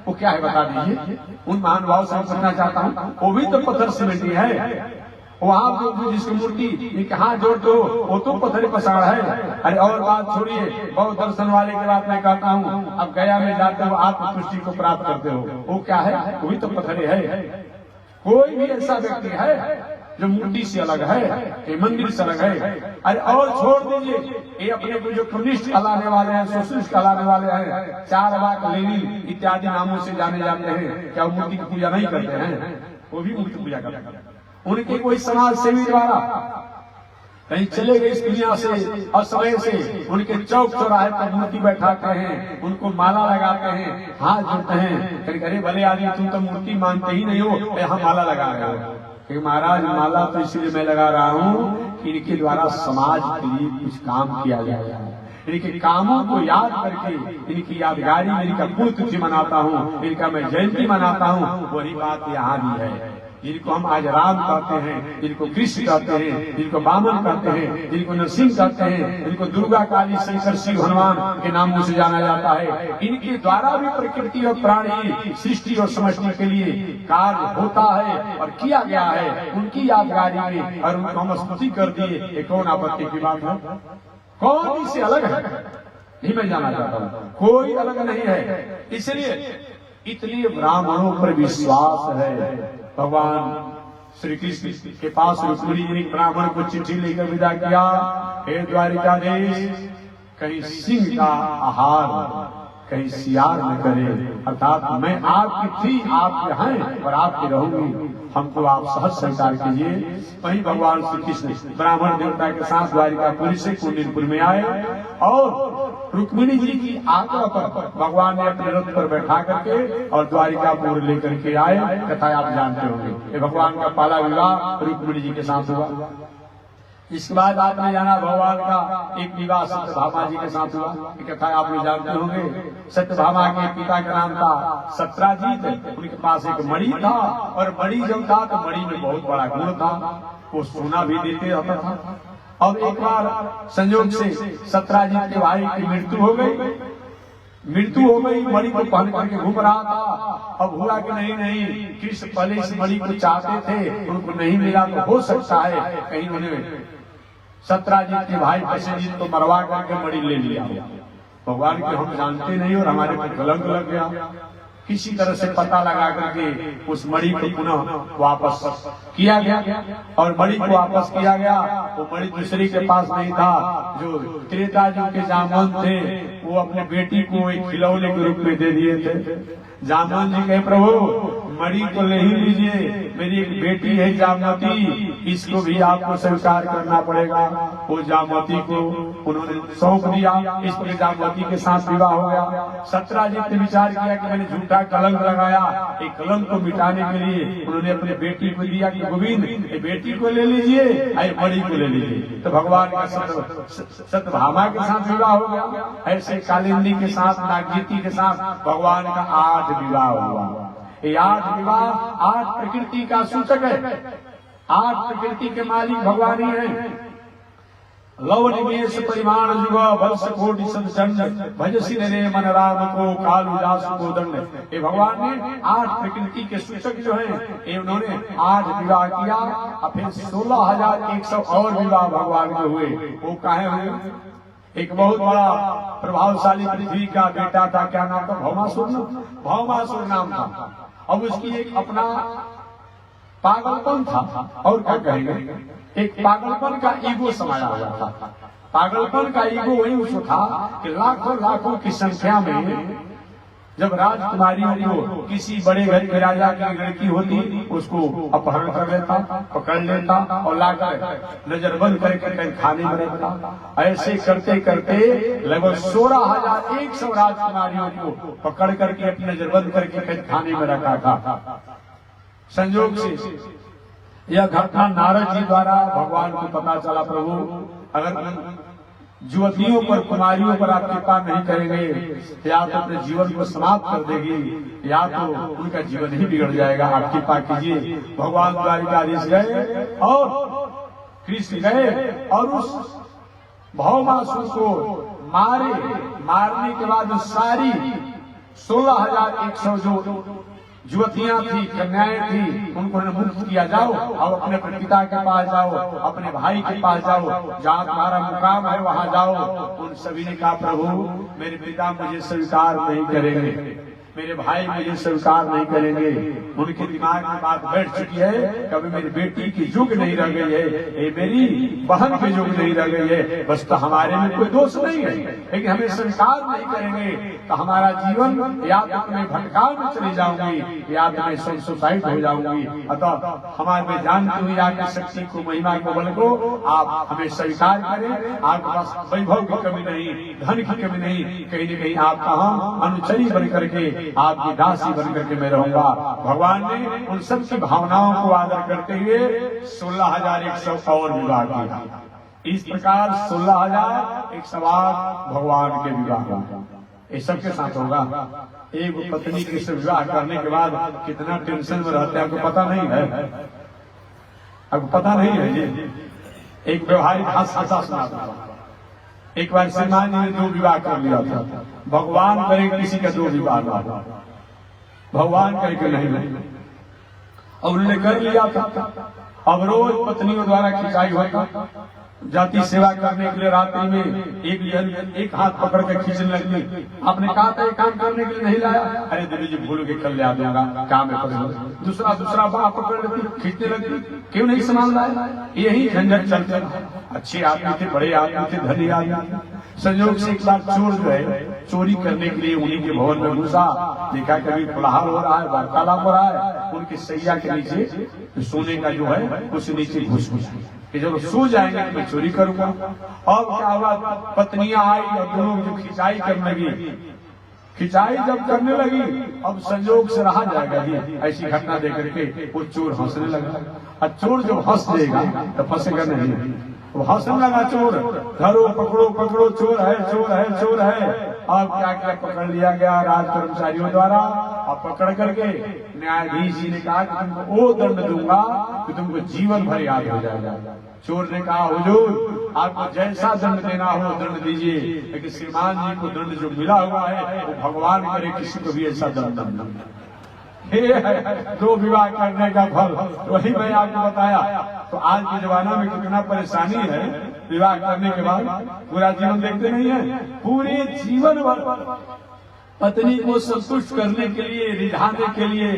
वो क्या है बता दीजिए। उन महान भाव से पूछना चाहता हूँ, वो भी तो पत्थर सीमेंट ही है। वहां जो जिसकी मूर्ति एक हाथ जोड़ दो, वो तो पत्थर पसाड़ है। अरे और बात छोड़िए, बहुत दर्शन वाले की बात मैं कहता हूँ, अब गया में जाते हो आत्मतुष्टि को प्राप्त करते हो, वो क्या है, वो भी तो पत्थर है। कोई भी ऐसा व्यक्ति है जो मूर्ति से अलग है, ये मंदिर से अलग है। अरे और छोड़ दीजिए, ये अपने को जो कम्युनिस्ट कहलाने वाले हैं, सोशलिस्ट कहलाने वाले हैं, चारवाक, लेनिन इत्यादि नामों से जाने जाते हैं, क्या वो मूर्ति की पूजा नहीं करते हैं? वो भी मूर्ति पूजा करते हैं। उनके कोई समाज सेवी द्वारा कहीं चले गए इस दुनिया से असमय से, उनके चौक चौराहे पर मूर्ति बैठाते हैं, उनको माला लगाते हैं, हाथ जोड़ते हैं। अरे भले आदमी, तुम तो मूर्ति मानते ही नहीं हो, हम माला लगा रहे हो। कि महाराज माला तो इसलिए मैं लगा रहा हूँ कि इनके द्वारा समाज के लिए कुछ काम किया जाएगा। इनके कामों को याद करके इनकी यादगारी, इनका पुण्यतिथि मनाता हूँ, इनका मैं जयंती मनाता हूँ। वही बात यहाँ भी है। जिनको हम आज राम कहते हैं, जिनको कृष्ण कहते हैं, जिनको वामन कहते हैं, जिनको नरसिंह कहते हैं, जिनको दुर्गा, काली, शंकर, शिव, हनुमान के नामों से जाना जाता है, इनके द्वारा भी प्रकृति और प्राणी, सृष्टि और समष्टि के लिए कार्य होता है और किया गया है उनकी यादगारी में, और उनको हम स्तुति कर दिए। ये कौन आपत्ति की बात है? कौन इससे अलग है? नहीं मैं जाना चाहता हूँ, कोई अलग नहीं है। इसलिए इतने ब्राह्मणों पर विश्वास है। भगवान श्री कृष्ण के पास रुक्मिणी जी ने ब्राह्मण को चिट्ठी लेकर विदा किया, हे द्वारिकाधीश, कहीं सिंह का आहार कहीं सियार न करे, अर्थात मैं आपकी थी, आपके हैं और आपके रहूंगी, हमको आप सहज स्वीकार कीजिए। वहीं भगवान श्री कृष्ण ब्राह्मण देवता के साथ द्वारिकापुरी से कुंडिनपुर में आए और रुक्मिणी जी की आज्ञा पर भगवान ने अपने रथ पर बैठा करके और द्वारिकापुर लेकर के आए। कथा आप जानते होंगे, भगवान का पहला विवाह रुक्मिणी जी के साथ हुआ। इसके बाद आपने जाना भगवान का एक विवाह सत्यभामा जी के साथ हुआ। कथा आप लोग जानते होंगे। सत्यभामा के पिता का नाम था सत्राजीत, उनके पास एक मणि था और मणि जब था तो मणि में बहुत बड़ा गुण था, वो सोना भी देते रहता था। अब एक बार संयोग से सत्राजीत के भाई की मृत्यु हो गई, मणि को पहन करके घूम रहा था। अब हुआ कि नहीं कृष्ण पहले इस मणि को चाहते थे, उनको नहीं मिला तो हो सकता है कहीं उन्हें सत्राजीत के भाई पशुजीत को मरवा करके मणि ले लिया। भगवान के हम जानते नहीं और हमारे पर कलंक लग गया। किसी तरह से पता लगा करके उस मणि को पुनः वापस किया गया और मणि को वापस किया गया। वो मणि दूसरे के पास नहीं था, जो त्रेता जी के जामवन थे वो अपने बेटी को एक खिलौने के रूप में दे दिए थे। जामवन जी कहे, प्रभु मणि को ले ही लीजिए, मेरी एक बेटी है जामवती, इसको भी आपको स्वीकार करना पड़ेगा। वो जामवती को उन्होंने सौंप दिया। इस पर जामवती के साथ विवाह हो गया। सत्राजीत ने विचार किया कि मैंने झूठा कलंक लगाया, एक कलंक को मिटाने के लिए उन्होंने अपनी बेटी को दिया कि गोविंद ये बेटी को ले लीजिए, मणि को ले लीजिए। तो भगवान का सत्यभामा के साथ विवाह हो गया। ऐसे कालिंदी के साथ, नागजीती के साथ भगवान का 8 विवाह हुआ। ये 8 विवाह 8 प्रकृति का सूचक है। 8 प्रकृति के मालिक भगवान ही है। लव निमेश परिमाण युग वंश कोटि सदचंड भजसी रे मन राम को कालु दास को दंड। ये भगवान ने 8 प्रकृति के सूचक जो है ये उन्होंने 8 विवाह किया। और फिर 16,100 और विवाह भगवान के हुए। वो काहे हुए? एक बहुत बड़ा प्रभावशाली पृथ्वी का बेटा था, क्या नाम था? भौमासुर नाम था। अब उसकी एक अपना पागलपन था, और क्या कहेंगे, एक पागलपन का ईगो समाया हुआ था। पागलपन का ईगो वही उसको था कि लाखों लाखों की संख्या में जब राजकुमारियों को किसी बड़े घर के राजा की लड़की होती उसको अपहरण कर लेता, पकड़ लेता और लाकर नजरबंद करके खाने में रखता। ऐसे करते करते लगभग 16,100 राजकुमारियों को पकड़ करके अपनी नजरबंद करके खाने में रखा था। संयोग से यह घटना नारद जी द्वारा भगवान को पता चला। प्रभु अगर युवतियों पर, कुमारियों पर आप कृपा नहीं करेंगे या तो अपने जीवन को समाप्त कर देगी या तो उनका जीवन ही बिगड़ जाएगा, आप कृपा कीजिए। भगवान द्वारिकाधीश गए और कृष्ण गए और उस भौमासुर को मारने के बाद सारी 16,100 जो युवतियां थी, कन्याएं थी, उनको मुक्त किया। जाओ अब अपने पिता के पास जाओ, अपने भाई के पास जाओ, जहाँ तुम्हारा मुकाम है वहां जाओ। उन सभी ने कहा प्रभु मेरे पिता मुझे स्वीकार नहीं करेंगे, मेरे भाई मुझे स्वीकार नहीं करेंगे, उनके दिमाग में बात बैठ चुकी है, कभी मेरी बेटी की जुग नहीं रह गई है, ये मेरी बहन की जुग नहीं रह गई है, बस तो हमारे में कोई दोष नहीं है, लेकिन हमें स्वीकार नहीं करेंगे तो हमारा जीवन या तो मैं भटकाव में चली जाऊंगी या तो मैं सुसाइड हो जाऊंगी। अतः हमारे में जानती हुई आपकी शक्ति को, महिमा को, बल को आप हमें स्वीकार करें। आपके पास वैभव की कमी नहीं, धन की कमी नहीं, कहीं न कहीं आपका हम अनुचरी बन करके, आपकी दासी बन करके मैं रहूंगा। भगवान ने उन सब की भावनाओं को आदर करते हुए 16,100 और विवाह किया। इस प्रकार 16,108 भगवान के विवाह हुआ। ये सबके साथ होगा। एक पत्नी के से विवाह करने के बाद कितना टेंशन में रहते हैं आपको पता नहीं है, आपको पता नहीं है जी। एक व्यवहारिक हादसा सुना था। एक बार श्रीमान जी ने 2 विवाह कर लिया था। भगवान करे किसी का 2 विवाह ना हो, भगवान करे कि नहीं, और उन्होंने कर लिया था। अब रोज पत्नियों द्वारा खिंचाई होता, जाति सेवा करने के लिए रात्रि में एक हाथ पकड़ के खींचने लगती। आपने कहा था ये काम करने के लिए नहीं लाया, अरे देवी जी भूल के कल ले आ दूंगा, काम है पकड़। दूसरा बाह पकड़ लेती, खींचने लगती, क्यों नहीं सामान लाया। यही झंझट चलते। अच्छे आदमी थे, बड़े आदमी थे, धनी आदमी। संयोग से एक बार चोर जो है चोरी करने के लिए उन्हीं के भवन में घुसा, देखा कभी कोलाहल हो रहा है, वार्तालाप हो रहा है, उनकी सैया के नीचे सोने का जो है उस नीचे घुस कि जब सो जाएंगे तो मैं चोरी करूंगा। अब क्या हुआ, पत्नियां आई और दोनों जो खिंचाई करने लगी। खिंचाई जब करने लगी, अब संयोग से रहा जाएगा जी ऐसी घटना देकर के वो चोर हंसने लगा। और चोर जब हंस देगा तो फंसेगा नहीं, वो हंसने लगा चोर, धरो पकड़ो पकड़ो, चोर है चोर है चोर है। अब क्या क्या पकड़ लिया गया राज कर्मचारियों द्वारा। अब पकड़ करके न्यायाधीश जी ने कहा कि तुमको वो दंड दूंगा कि तुमको जीवन भर याद हो जाएगा। चोर ने कहा हुजूर आपको जैसा दंड देना हो दंड दीजिए, लेकिन श्रीमान जी को दंड जो मिला हुआ है वो भगवान करे किसी को भी ऐसा दंड न। 2 विवाह करने का फल वही मैं आपको बताया। तो आज के जमाना में कितना परेशानी है, विवाह करने के बाद पूरा जीवन देखते नहीं है, पूरे जीवन भर पत्नी को संतुष्ट करने के लिए, रिझाने के लिए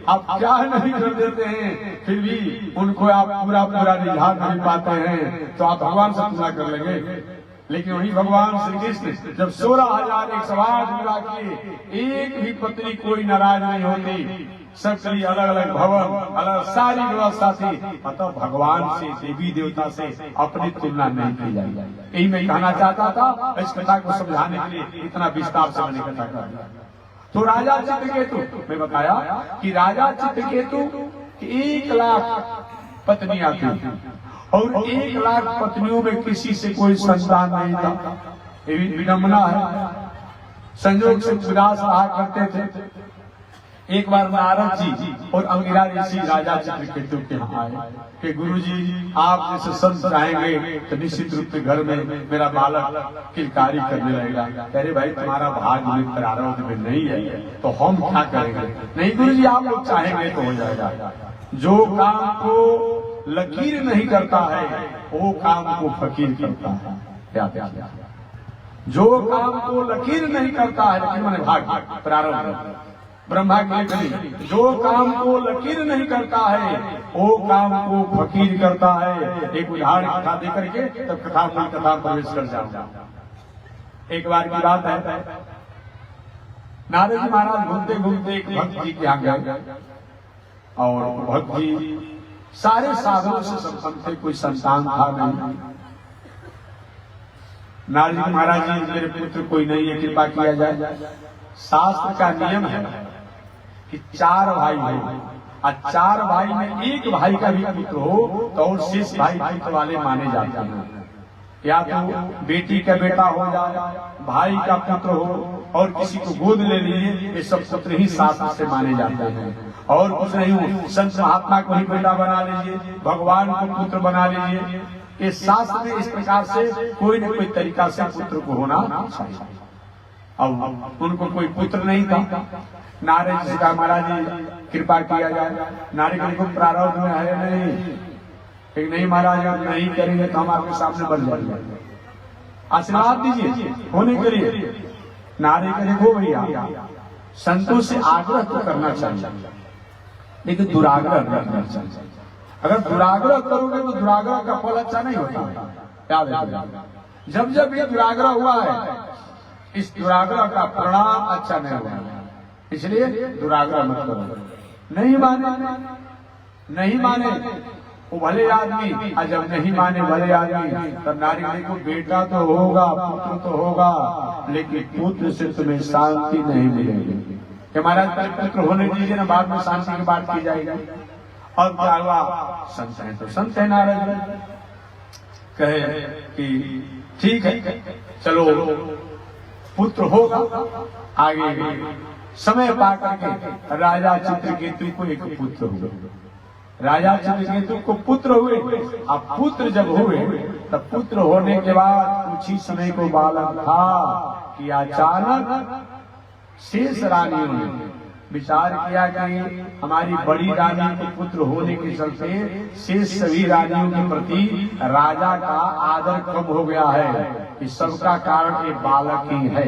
आप क्या नहीं कर देते हैं, फिर भी उनको आप पूरा रिझा नहीं पाते हैं, तो आप भगवान से तुलना कर लेंगे। लेकिन वही भगवान श्री कृष्ण जब 16,108 विवाह किए, एक भी पत्नी कोई नाराज नहीं होती, सबके लिए अलग अलग भवन, अलग सारी व्यवस्था थी। अतः भगवान से, देवी देवता से अपनी तुलना नहीं की जाए। यही मैं कहना चाहता था, इस कथा को समझाने के लिए इतना विस्तार से मैंने कथा कर दिया। तो राजा चित्रकेतु, मैं बताया कि राजा चित्रकेतु 1 लाख पत्नियां थी और 1 लाख पत्नियों में किसी से कोई संतान नहीं था। ये भी विडम्बना है। संयोग से विलास रहा करते थे। एक बार नारद जी और अंगिरा ऋषि राजा चित्रकेतु के यहाँ आए कि गुरुजी आप जैसे संत चाहेंगे तो निश्चित रूप से घर में मेरा बालक किलकारी करने लगेगा। अरे भाई तुम्हारा भाग में प्रारब्ध में नहीं है तो हम क्या करेंगे। नहीं गुरुजी आप लोग चाहेंगे तो हो जाएगा। जो काम को लकीर नहीं करता है वो काम को फकीर करता है। क्या जो काम को लकीर नहीं करता है, लेकिन मैंने भाग प्रारंभ ब्रह्मा की जो काम को लकीर नहीं करता है वो काम को फकीर करता है। एक उदाहरण कथा दे करके तब कथा मूल कथा प्रवेश कर जाऊंगा। एक बार की बात है, नारद जी महाराज घूमते घूमते एक भक्त जी के यहाँ गए और भक्त जी सारे साधनों से संपन्न थे, कोई संतान था नहीं। नारद जी महाराज जी मेरे पुत्र कोई नहीं है, कृपा किया जाए। शास्त्र का नियम है कि 4 भाई हो और 4 भाई में एक भाई का भी पुत्र हो तो और शेष भाई पुत्र वाले माने जाते हैं। या तो बेटी का बेटा हो जाए, भाई का पुत्र हो और किसी को गोद ले लीजिए, ये सब पुत्र ही शास्त्र से माने जाते हैं। और कुछ नहीं हो, संत महात्मा को ही बेटा बना लीजिए, भगवान को पुत्र बना लीजिए, ये शास्त्र में इस प्रकार से कोई न कोई तरीका से पुत्र को होना चाहिए। अब उनको कोई पुत्र नहीं था। नारद जी से कहा महाराज जी कृपा किया जाए। नारद जी को प्रारब्ध में है नहीं, नहीं महाराज आप नहीं करेंगे तो हम आपके सामने बढ़ जाएंगे, आशीर्वाद दीजिए होने के लिए। नारद जी देखो भैया संतों से आग्रह तो करना चाहिए लेकिन दुराग्रह करना चाहिए। अगर दुराग्रह करोगे तो दुराग्रह का फल अच्छा नहीं होता। याद रखिए जब जब ये दुराग्रह हुआ है इस दुराग्रह का परिणाम अच्छा नहीं हुआ, इसलिए दुराग्रह मत करो। नहीं माने वो भले आदमी, और जब नहीं माने भले आदमी तब नारी को बेटा तो होगा पुत्र तो होगा लेकिन पुत्र से तुम्हें शांति नहीं मिलेगी कि महाराज पुत्र होने दीजिए ना, बाद में शांति की बात की जाएगी। और क्या हुआ, संत है तो संत है। नारद कहे कि ठीक है चलो पुत्र होगा। आगे समय पा करके राजा चित्रकेतु को एक पुत्र हुए। राजा चित्रकेतु को पुत्र हुए। अब पुत्र जब हुए तब पुत्र होने के बाद कुछ ही समय को बालक था कि अचानक शेष रानियों ने विचार किया कि हमारी बड़ी रानी के पुत्र होने के चलते शेष सभी रानियों के प्रति राजा का आदर कम हो गया है। इस सबका कारण एक बालक ही है,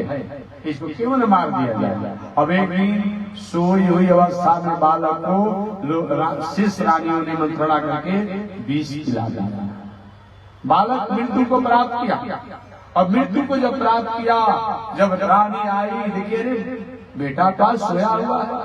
इसको क्यों न मार दिया जाए। अब एक दिन सोई हुई अवस्था में बालक को शेष रानियों ने मंत्रणा करके विष पिला दिया। बालक मृत्यु को प्राप्त किया। और मृत्यु को जब प्राप्त किया, जब रानी आई देखिए रे बेटा पास सोया हुआ है,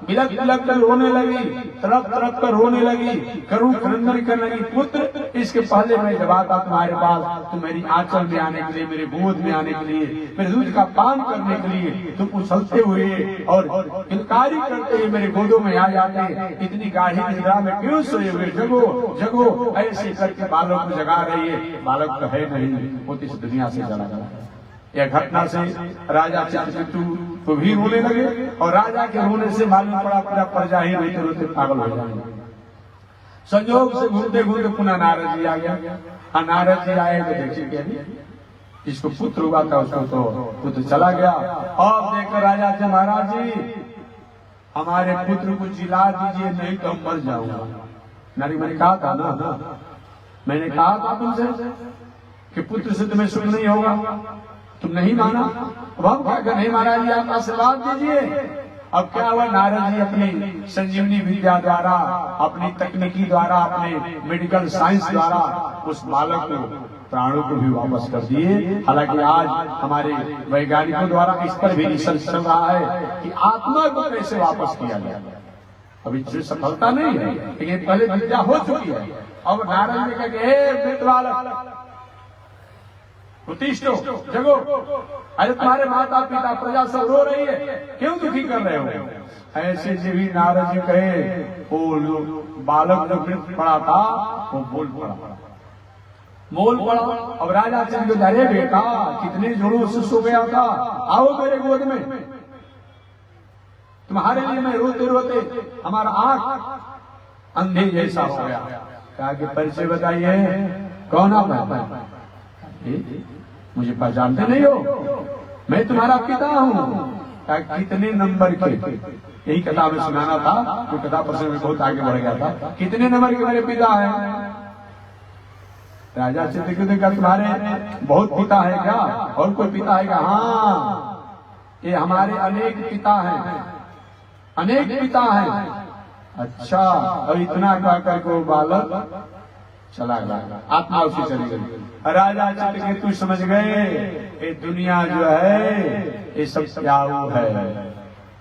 बिलक बिलक कर रोने लगी, तड़प तड़प कर रोने लगी, करूं क्रंदन करने लगी। पुत्र इसके पहले मैं जब आता तुम्हारे पास तो मेरी आंचल में आने के लिए, मेरे गोद में आने के लिए, मेरे दूध का पान करने के लिए तुम उछलते हुए और इनकारी करते हुए मेरे गोदों में आ जाते। इतनी गाढ़ी निद्रा में क्यों सोए हुए, जगो जगो ऐसे करके बालक को जगा रही है। बालक तो है नहीं, वो तो इस दुनिया से चला गया। यह घटना से राजा चित्रकेतु को भी रोने लगे और राजा के रोने से मालूम पड़ा पूरा प्रजा ही रोते रोते पागल हो जाएंगे। संयोग से घूमते घूमते पुनः नारद जी आ गया। नारद जी आए तो देखिए जिसको पुत्र हुआ था उसको तो पुत्र चला गया। और देखकर राजा जी महाराज जी हमारे पुत्र को जिला दीजिए नहीं तो हम मर जाऊंगा। नारी मैंने कहा था ना, मैंने कहा था तुमसे कि पुत्र से तुम्हें सुख नहीं होगा, तुम नहीं माना। अब हम क्या करें, नहीं महाराज जी आप आशीर्वाद दीजिए। अब क्या हुआ, नारद जी अपनी संजीवनी विद्या द्वारा, अपनी तकनीकी द्वारा, अपने मेडिकल साइंस द्वारा उस बालक को प्राणों को भी वापस कर दिए। हालांकि आज हमारे वैज्ञानिकों द्वारा इस पर भी रिसर्च चल रहा है कि आत्मा को कैसे वापस किया जाए। अभी सफलता नहीं है लेकिन पहले विद्या हो चुकी है। अब नारद जी कहते हे बालक उत्तिष्ठो जगो, अरे तुम्हारे माता पिता प्रजा सब रो रही है, क्यों दुखी कर रहे हो। ऐसे जब भी नारद जी कहे वो बालक जो पड़ा था वो बोल पड़ा। अब राजा चंद्र अरे बेटा कितने जोरों से सो गया था, आओ मेरे गोद में, तुम्हारे लिए मैं रोते रोते हमारा आंख अंधे जैसा हो गया। कहा कि परिचय बताइए, कौन आप? मुझे पहचानते नहीं हो, मैं तुम्हारा पिता हूँ। कितने नंबर के, यही कथा में सुनाना था तो कथा प्रसंग में बहुत आगे बढ़ गया था। कितने नंबर के मेरे पिता हैं? राजा चित्रकेतु का तुम्हारे बहुत पिता है क्या? और कोई पिता है क्या? हाँ, ये हमारे अनेक पिता हैं, अनेक पिता हैं। अच्छा, और इतना कहकर को बालक चला गया, आत्मा उसी चली गई। राजा चित्रकेतु समझ गए ये दुनिया जो है ये सब त्याऊ है,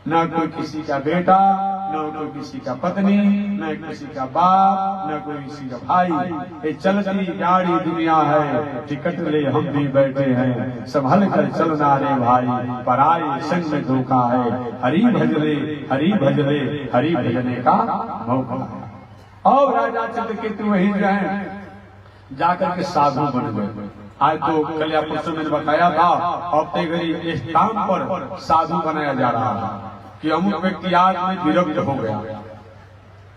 न कोई किसी का बेटा, न कोई किसी का पत्नी, न किसी का बाप, न कोई किसी का भाई। ये चलती गाड़ी दुनिया है, टिकट ले हम भी बैठे हैं, संभल कर चलना रे भाई, पराये संग में धोखा है। हरि भजले हरि भजले हरि भजने का मौका है। और राजा चित्रकेतु वही जो है जाकर के साधु बन गए। आज तो कल्या पुरुषों मैंने बताया था, अब इस काम पर साधु बनाया जा रहा है कि अमुक व्यक्ति आज में विरक्त हो गया,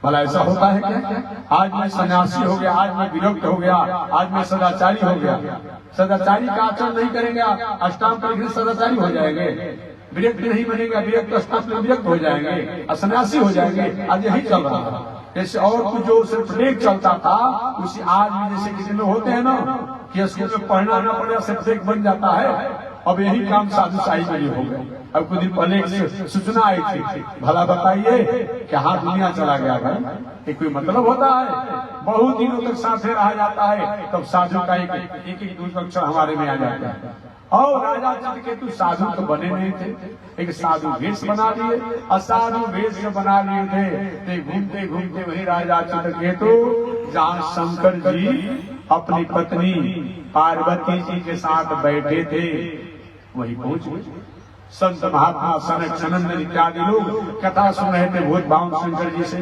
भला ऐसा होता है क्या? आज मैं सन्यासी हो गया, आज मैं विरक्त हो गया, आज मैं सदाचारी हो गया। सदाचारी का आचरण नहीं करेंगे, अष्टांग परिग्रह सदाचारी हो जाएंगे। विरक्त नहीं बनेगा, विरक्त अष्टांग विरक्त हो जाएंगे, असन्यासी हो जाएंगे। आज यही चल रहा है। जैसे और कुछ जो सिर्फ ब्रेक चलता था, उसी आज भी जैसे किसी में होते हैं ना कि स्कूल में पढ़ना ना पड़े सिर्फ ब्रेक बन जाता है। अब यही काम साधु साई में हो गए। अब कुछ दिन पहले एक सूचना आई थी, भला बताइए कि हाँ दुनिया चला गया है, ये कोई मतलब होता है? बहुत दिनों तक साथे रहा जाता है, तब साधु का एक दूसरा अक्षर हमारे में आ जाता है। और राजा चित्रकेतु साधु तो बने नहीं थे, एक साधु वेश बना लिए, असाधु वेश बना लिए थे। घूमते घूमते वही राजा चित्रकेतु जहाँ शंकर जी अपनी पत्नी पार्वती जी के साथ बैठे थे वही पहुंच गए। संत महात्मा सनक सनंदन इत्यादि लोग कथा सुन रहे थे भूत भावन शंकर जी से।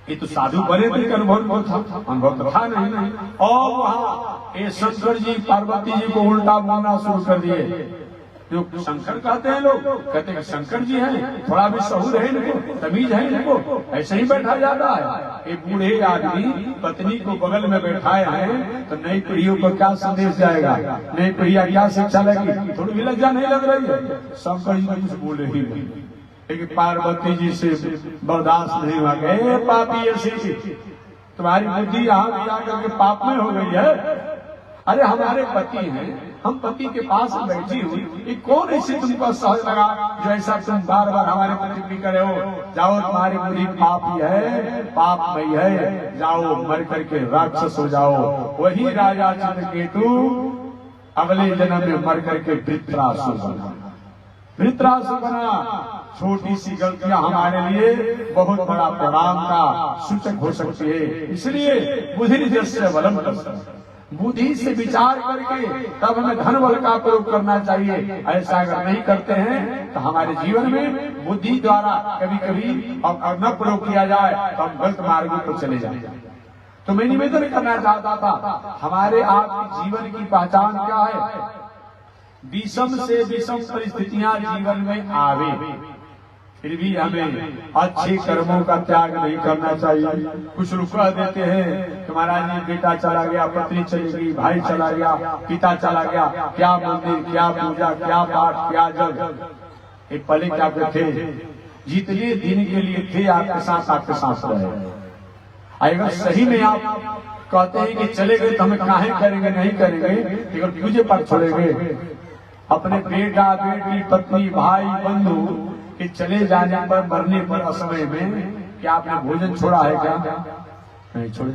ये तो साधु बने थे, अनुभव था, अनुभव तो था नहीं। और वहाँ ये शंकर जी पार्वती जी को उल्टा बोलना शुरू कर दिए। जो शंकर कहते हैं लोग, कहते हैं शंकर जी हैं, थोड़ा भी सहूर है इनको, तमीज है इनको, ऐसे ही बैठा जाता है। एक बूढ़े आदमी पत्नी को बगल में बैठाए हैं तो नई पीढ़ियों को क्या संदेश जाएगा, नई पीढ़ियां क्या शिक्षा लगी? थोड़ी भी लज्जा नहीं लग रही है? शंकर जी कुछ बोले ही नहीं, लेकिन पार्वती जी से बर्दाश्त नहीं हुआ। गए पापी ऐसी तुम्हारी बुद्धि यहाँ भी आकर के पाप में हो गई है। अरे हमारे पति हैं, हम पति के पास बैठी हुई, ये कौन ऐसे तुमको सहज लगा जो ऐसा तुम बार बार हमारे प्रति भी करे हो? जाओ तुम्हारी बुद्धि पापी है, पापमयी है, जाओ मर करके राक्षस हो जाओ। वही राजा चित्रकेतु अगले जन्म में मर करके वृत्रासुर बना। वृत्रासुर बना। छोटी सी गलतियां हमारे लिए बहुत बड़ा परिणाम का सूचक हो सकती है। इसलिए बुद्धि जस्य बलम कर, बुद्धि से विचार करके तब हमें धन बल का प्रयोग करना चाहिए। ऐसा अगर नहीं करते हैं तो हमारे जीवन में बुद्धि द्वारा कभी कभी न प्रयोग किया जाए तो हम गलत मार्गों पर चले जाएंगे। तो मैं निवेदन करना चाहता था, हमारे आपके जीवन की पहचान क्या है? विषम से विषम परिस्थितियां जीवन में आवे, फिर भी हमें अच्छे कर्मों का त्याग नहीं करना चाहिए। कुछ रुका देते हैं कि महाराज जी बेटा चला गया, पत्नी चली गई, भाई चला गया, पिता चला गया, क्या मंदिर, क्या पूजा, क्या पाठ, क्या जग। एक पहले क्या थे, जितने दिन के लिए थे आपके साथ रहे। अगर सही में आप कहते हैं कि चले गए तो हमें काहे करेंगे, नहीं करेंगे, लेकिन पूजे पर छोड़ेंगे अपने बेटा बेटी पत्नी भाई बंधु कि चले जाने पर मरने पर असमय में क्या आपने भोजन छोड़ा है? क्या नहीं छोड़े?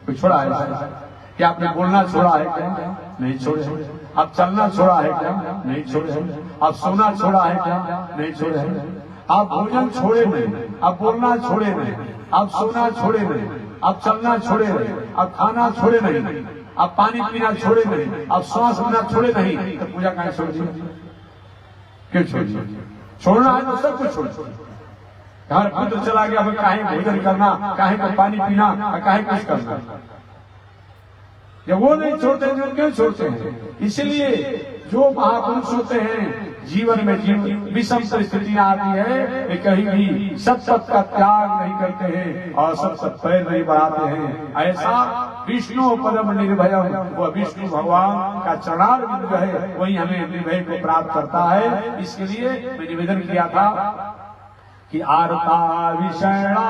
कोई छोड़ा है? क्या आपने बोलना छोड़ा है? क्या नहीं छोड़े? आप चलना छोड़ा है? क्या नहीं छोड़े? आप सोना छोड़ा है? क्या नहीं छोड़े? आप भोजन छोड़े नहीं, आप बोलना छोड़े नहीं, आप सोना छोड़े नहीं, आप चलना छोड़े नहीं, आप खाना छोड़े नहीं, आप पानी पीना छोड़े नहीं, आप सांस लेना छोड़े नहीं, तो पूजा कहाँ छोड़ दी? क्यों छोड़ दी? छोड़ना है तो सब कुछ छोड़। घर पुत्र चला गया, अब काहे भोजन करना, काहे को पानी पीना, काहे कुछ करना? जब वो नहीं छोड़ते तो क्यों छोड़ते हैं? इसलिए जो महापुरुष होते हैं जीवन में विषम परिस्थितियां आती है, वे कहीं भी सत का त्याग नहीं करते हैं और सत पैर नहीं बढ़ाते हैं। ऐसा विष्णु पदम निर्भय, वह विष्णु भगवान का चरणारविंद है, वही हमें निर्भय को प्राप्त करता है। इसके लिए मैं निवेदन किया था कि आरता विषणा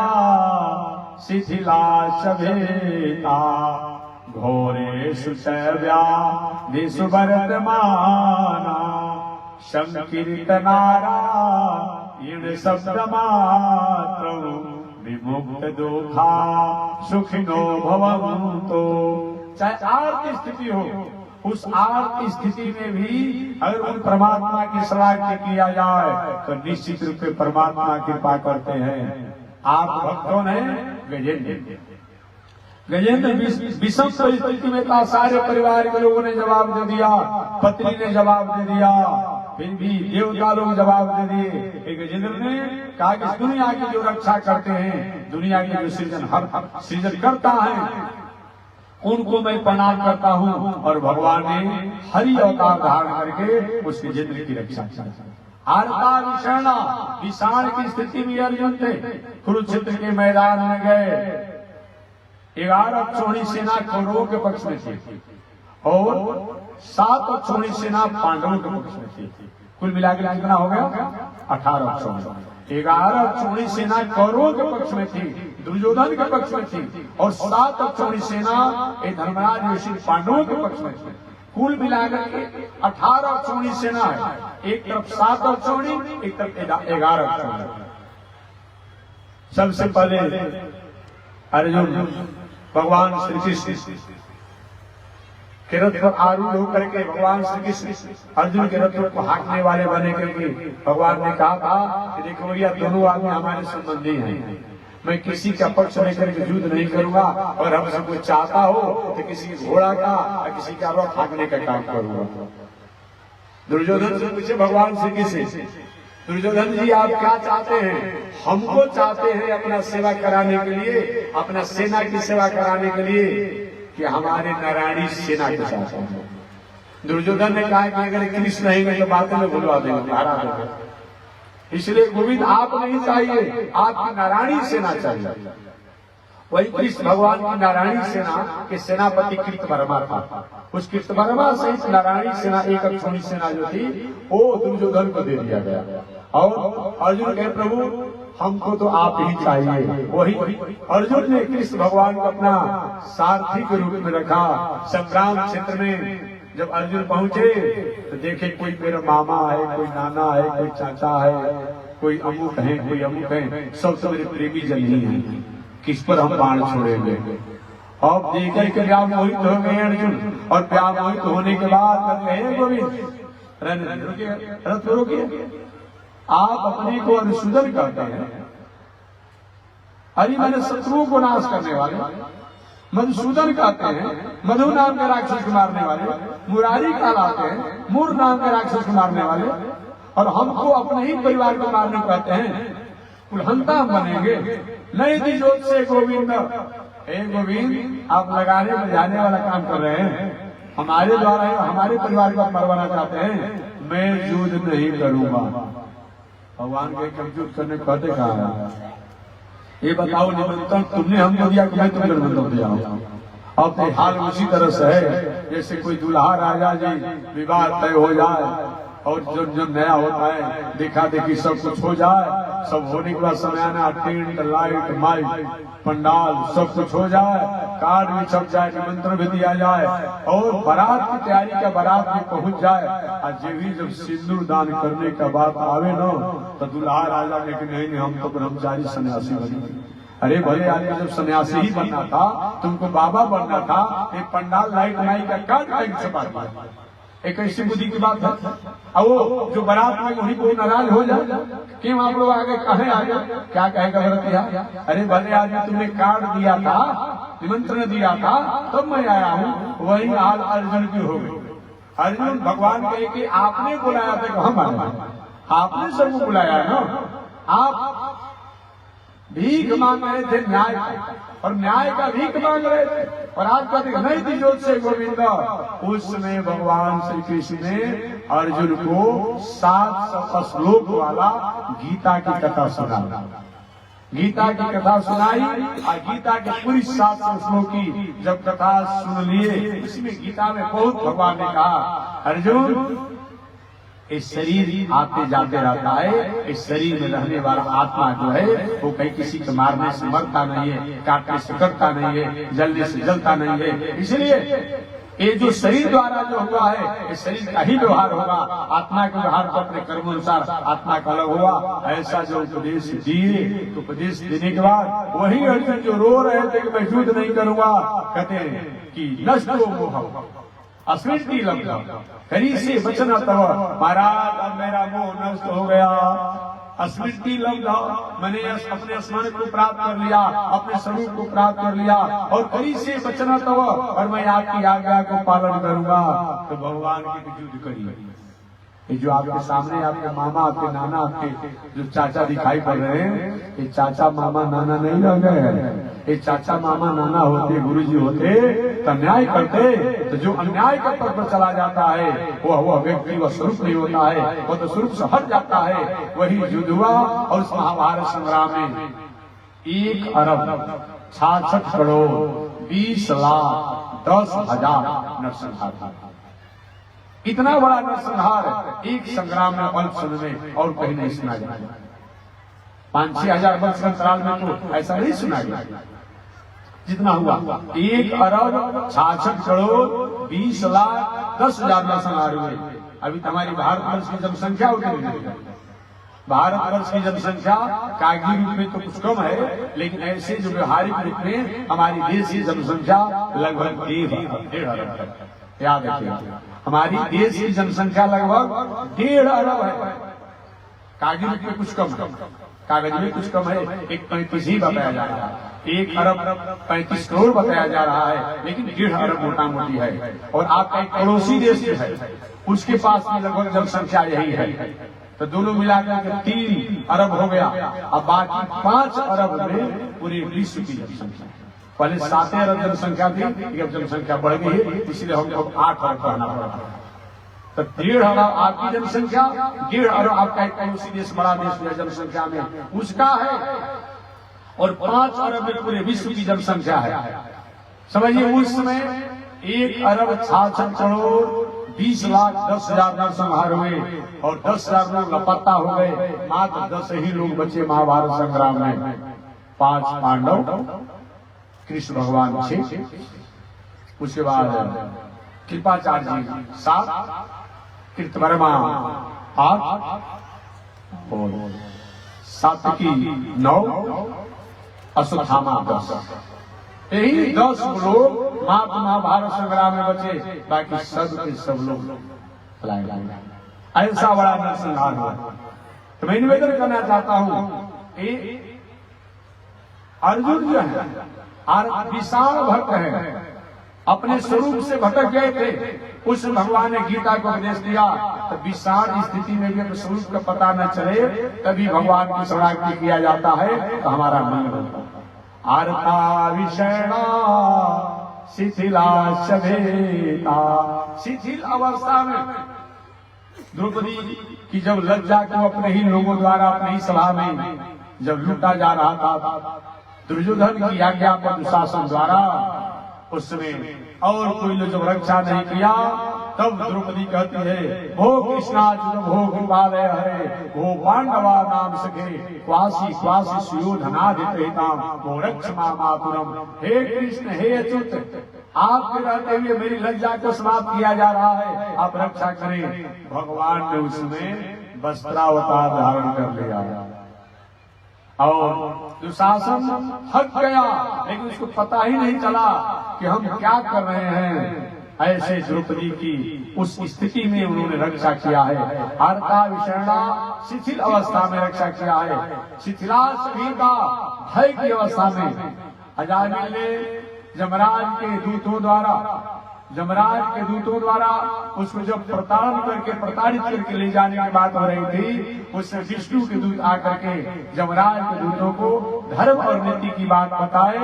शिथिला शभेता घोरे सुव्या दिशु वर्तमाना संकीर्तनारा इन शब्द मात्र विमुक्त दुखा सुखिनो भवन्तु। चाहे आर्त स्थिति हो, उस आर्त स्थिति में भी अगर उन परमात्मा की श्लाघ्य किया जाए तो निश्चित रूप से परमात्मा कृपा करते हैं। आप भक्तों ने गजेंद्र विषम परिस्थिति में था, सारे परिवार के लोगों ने जवाब दे दिया, पत्नी ने जवाब दे दिया, फिर भी देवता लोग जवाब दे दिए। गजेंद्र ने कहा कि इस दुनिया की जो रक्षा करते हैं, दुनिया की जो सृजन करता है, उनको मैं प्रणाम करता हूँ। और भगवान ने हरि अवतार धारण करके उस गजेंद्र की रक्षा की। हारता विषाणा, विषाण की स्थिति में अर्जुन थे। कुरुक्षेत्र के मैदान में गए, 11 अक्षौहिणी सेना कौरवों के पक्ष में थी और 7 अक्षौहिणी सेना पांडवों के पक्ष में थी। कुल मिलाकर कितना हो गया? 18 अक्षौहिणी। 11 अक्षौहिणी सेना कौरवों के पक्ष में थी, दुर्योधन के पक्ष में थी, और 7 अक्षौहिणी सेना धर्मराज ऋषि पांडवों के पक्ष में थी। कुल मिलाकर के 18 अक्षौहिणी सेना है। एक तरफ 7 अक्षौहिणी, एक तरफ 11 अक्षौहिणी। सबसे पहले अर्जुन भगवान श्री कृष्ण के रथ पर आरूढ़ होकर के भगवान श्री कृष्ण अर्जुन के रथ को हाँकने वाले बने, क्योंकि भगवान ने कहा था कि देखो भैया, दोनों आदमी हमारे संबंधी हैं, मैं किसी का पक्ष लेकर के युद्ध नहीं करूंगा, और हम सब कुछ चाहता हो तो किसी घोड़ा का या किसी का रथ हाँकने का काम करूंगा। दुर्योधन से पूछे भगवान श्री कृष्ण, दुर्योधन जी आप क्या चाहते हैं? हमको चाहते हैं अपना सेवा कराने के लिए, अपना सेना की सेवा कराने के लिए, कि हमारे नारायणी सेना के साथ हैं। दुर्योधन ने कहा कि अगर कृष्ण रहेंगे तो बातें में भुलवा देंगे, हरा देंगे, इसलिए गोविंद आप नहीं चाहिए, आपकी नारायणी सेना चाहिए। वही कृष्ण भगवान की नारायणी सेना के सेनापति कृतवर्मा था। उस कृतवर्मा सहित नारायणी सेना, एक अक्षौहिणी सेना जो थी, वो दुर्योधन को दे दिया गया। और अर्जुन कहे प्रभु हमको तो आप ही चाहिए। वही अर्जुन ने कृष्ण भगवान को अपना सारथी के रूप में रखा। संग्राम क्षेत्र में जब अर्जुन पहुंचे तो देखे कोई मेरा मामा है, कोई नाना है, कोई चाचा है, कोई अमुक है, कोई अमुक है, सब तो मेरे प्रेमी जन ही है, किस पर हम बाण छोड़ेंगे। अब देख के व्यामोहित हो गए अर्जुन, और व्यामोहित होने के बाद कहते हैं गोविंद रथ रोकिए, आप अपने को अनुसूदन करते हैं, अरे मैंने शत्रुओं को नाश करने वाले मधुसूदन कहते हैं, मधु नाम के राक्षस को मारने वाले, मुरारी कहलाते हैं, मूर नाम के राक्षस को मारने वाले, और हमको अपने ही परिवार को मारने को कहते हैं, कुलहंता हम बनेंगे। नहीं थी जोत से गोविंद, हे गोविंद आप लगाने बजाने वाला काम कर रहे हैं, हमारे द्वारा हमारे परिवार को मरवाना चाहते हैं, मैं युद्ध नहीं करूंगा। भगवान के युद्ध करने कहते कहा है? ये बताओ निमंत्रण तुमने हमको दिया कि मैं तुम्हें निमंत्रण दिया हूँ? अब तो हाल उसी तरह से है जैसे कोई दुल्हा राजा जी विवाह तय हो जाए और जो नया होता है देखा देखी सब कुछ हो जाए, सब होने के बाद समय आना, टेंट लाइट माइक पंडाल सब कुछ हो जाए, कार्ड भी छप जाए, निमंत्रण भी दिया जाए, और बारात की तैयारी का बारात भी पहुंच जाए, और जे भी जब सिंदूर दान करने का बात आवे न तो दुल्हा राजा ने कि नहीं हम तो ब्रह्मचारी सन्यासी बने। अरे भले आदमी जब सन्यासी ही बनना था, तुमको बाबा बनना था, एक पंडाल लाइट माइक का कार्ड कहीं छपा दिया, एक ऐसी बुद्धि की बात है। अब वो जो बारात में वहीं को नाराज हो जाए, क्यों आप लोग आगे कहे आगे क्या कहेगा भरतिया? अरे भले आदमी तुमने कार्ड दिया था, निमंत्रण दिया था, तब मैं आया हूँ, वही हाल अर्जुन की हो गई। अर्जुन भगवान कहे कि आपने बुलाया था, हम आए, आपने सबको बुलाया ना, आप भीख मांग रहे थे न्याय का, और न्याय का भीख मांग रहे थे, और आज कहते नहीं थी जोत से गोविंद। उस समय भगवान श्री कृष्ण ने अर्जुन को 700 श्लोक वाला गीता की कथा सुना, गीता की कथा सुनाई, और गीता की पूरी 700 श्लोक की जब कथा सुन लिए, इसमें गीता में बहुत भगवान ने कहा अर्जुन इस शरीर आते जाते रहता है, इस शरीर में रहने वाला आत्मा जो है वो कहीं किसी को मारने से मरता नहीं है, काटने से कटता नहीं है, जलने से जलता नहीं है। इसलिए ये जो शरीर द्वारा जो हुआ है, इस शरीर का ही व्यवहार होगा, आत्मा के व्यवहार को अपने कर्म अनुसार आत्मा का अलग हुआ। ऐसा जो उपदेश दिए, तो उपदेश देने के बाद वही अर्जुन जो रो रहे थे कि मैं युद्ध नहीं करूंगा, कहते हैं कि नष्ट हो मोह अस्मृति लब्धा करी से बचना तब, महाराज अब मेरा मोह नष्ट हो गया, अस्मृति लब्धा मैंने अपने स्मरण को प्राप्त कर लिया, अपने स्वरूप को प्राप्त कर लिया, और करी से बचना तब, और मैं आपकी आज्ञा को पालन करूंगा। तो भगवान की युद्ध करिए, ये जो आपके सामने आपके मामा, आपके नाना, आपके जो चाचा दिखाई पड़ रहे हैं, ये चाचा मामा नाना नहीं रह गए हैं। ये चाचा मामा नाना होते, गुरुजी होते तो अन्याय करते। तो जो अन्याय का पथ पर चला जाता है वह व्यक्ति वह स्वरूप नहीं होता है, वह तो स्वरूप से हट जाता है। वही युद्ध हुआ और इस महाभारत संग्राम में 1 अरब 66 करोड़ 20 लाख 10,000 नरसंहार था। इतना बड़ा नरसंहार एक संग्राम में अल्प समय में और कहीं नहीं सुना गया। 5-6 हजार वर्ष के अंतराल में तो ऐसा नहीं सुना गया जितना हुआ। 1 अरब 66 करोड़ 20 लाख 10,000 नरसंहार हुए। अभी हमारी भारतवर्ष की जनसंख्या उतनी नहीं है। भारतवर्ष की जनसंख्या कागजी रूप में तो कुछ कम है, लेकिन ऐसे जो व्यवहारिक रूप में हमारी देश की जनसंख्या लगभग 1.5 अरब है। याद रखिए, हमारी देश की जनसंख्या लगभग 1.5 अरब है। कागजी रूप में कुछ कम है, कागज में कुछ कम है। 1.35 ही बताया जा रहा है। 1 अरब 35 करोड़ बताया जा रहा है, लेकिन 1.5 अरब मोटा मोटी है। और आपका एक पड़ोसी देश है, उसके पास भी लगभग जनसंख्या यही है। तो दोनों मिलाकर के 3 अरब हो गया। अब बाकी 5 अरब में पूरे विश्व की जनसंख्या। पहले 7 अरब जनसंख्या थी, अब जनसंख्या बढ़ गई है, इसलिए हमको 8 अरब कहना पड़ा। तो 1.5 अरब आपकी जनसंख्या, 1.5 अरब आपका एक पड़ोसी देश, बड़ा देश है जनसंख्या में, उसका है। और 5 अरब में पूरे विश्व की जनसंख्या है। समझिए, उस समय 1 अरब 66 करोड़ 20 लाख 10,000 नरसंहार हुए और 10,000 लोग लापता हो गए। मात्र 10 ही लोग बचे महाभारत संग्राम में। 5 पांडव, कृष्ण भगवान 6, उसके बाद कृपाचार्य जी 7, कृतवर्मा 8 और सात्विकी 9, अश्वत्थामा 10। यही 10 लोग मात्र महाभारत संग्राम में बचे, बाकी सब के सब लोग पलायन गए। ऐसा बड़ा नरसंहार हुआ। तो मैं निवेदन करना चाहता हूं, अर्जुन जो है विशाल भक्त है, अपने स्वरूप से भटक गए थे। उस भगवान ने गीता को उपदेश दिया, तो विशाल स्थिति में भी अपने स्वरूप का पता न चले, तभी भगवान की शरणागति किया जाता है, तो हमारा मन होता है। आर्ता विषैणा शिथिला शभेता। शिथिल अवस्था में द्रौपदी की जब लज्जा को अपने ही लोगों द्वारा, अपने ही सभा में जब लूटा जा रहा था, दुर्योधन की आज्ञा पर दुशासन द्वारा, उसमें और कोई जब रक्षा नहीं किया, तब द्रौपदी कहती है, भो कृष्णाच्युत भो कृपालय हरे, भो पांडवा नाम सखे, क्वासी क्वासी सुयोधनाधितहिताम, भो रक्ष मातुरम। हे कृष्ण, हे अच्युत, आपके रहते हुए मेरी लज्जा को समाप्त किया जा रहा है, आप रक्षा करें। भगवान ने उसमें वस्त्रावतार धारण कर लिया और दुशासन हट गया, लेकिन उसको पता ही नहीं चला कि हम क्या कर रहे हैं। ऐसे द्रौपदी की उस स्थिति में उन्होंने रक्षा किया है। आर्ता विषैणा शिथिल अवस्था में रक्षा किया है। शिथिला शभीता भय की अवस्था में अजामिल ने जमराज के दूतों द्वारा उसको जब प्रताड़ित करके ले जाने की बात हो रही थी, उससे विष्णु के दूत आकर के जमराज के दूतों को धर्म और नीति की बात बताए।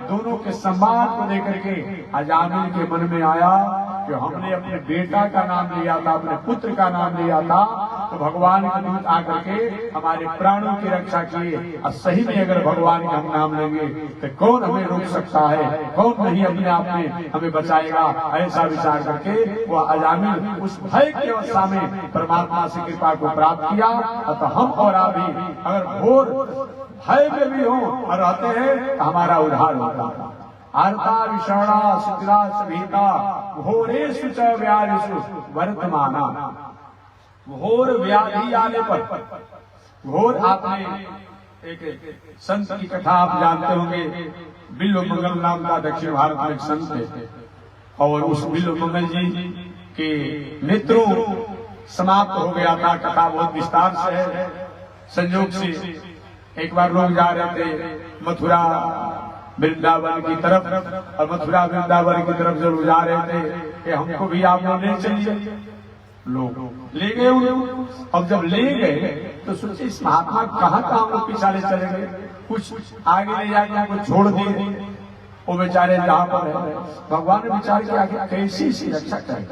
दोनों के सम्मान को लेकर के अजामिल के मन में आया कि हमने अपने बेटा का नाम लिया था, अपने पुत्र का नाम लिया था, तो भगवान के दूत आकर के हमारे प्राणों की रक्षा किए। और सही में अगर भगवान का हम नाम लेंगे तो कौन हमें रोक सकता है, कौन नहीं अपने आप में हमें बचाएगा। ऐसा विचार करके वह अजामिल उस भय की अवस्था में परमात्मा से कृपा को प्राप्त किया। अतः हम और आप भी अगर घोर भय में भी हो और रहते हैं तो हमारा उद्धार होगा। आर्ता विषाणा शिथिला शभीता घोरेषु च व्याधिषु वर्तमाना। घोर व्याधि आने पर, घोर, आपने एक संत की कथा आप जानते होंगे, बिल्व मंगल नाम का दक्षिण भारत में एक संत थे, और उस बिल्व मंगल जी के नेत्रों समाप्त हो गया था। कथा बहुत विस्तार से है। संयोग से एक बार लोग जा रहे थे मथुरा वृंदावन की तरफ, और मथुरा वृंदावन की तरफ जब जा रहे थे कि हमको भी आप लोग ले चलिए। लोग ले गए उनको। अब जब ले गए तो सोचे इस महात्मा कहाँ कहाँ वो पिछाले चले गए, कुछ आगे ले जाके उनको छोड़ दिए, वो बेचारे जहाँ पर है। भगवान ने विचार किया आगे कैसे इसकी रक्षा करें,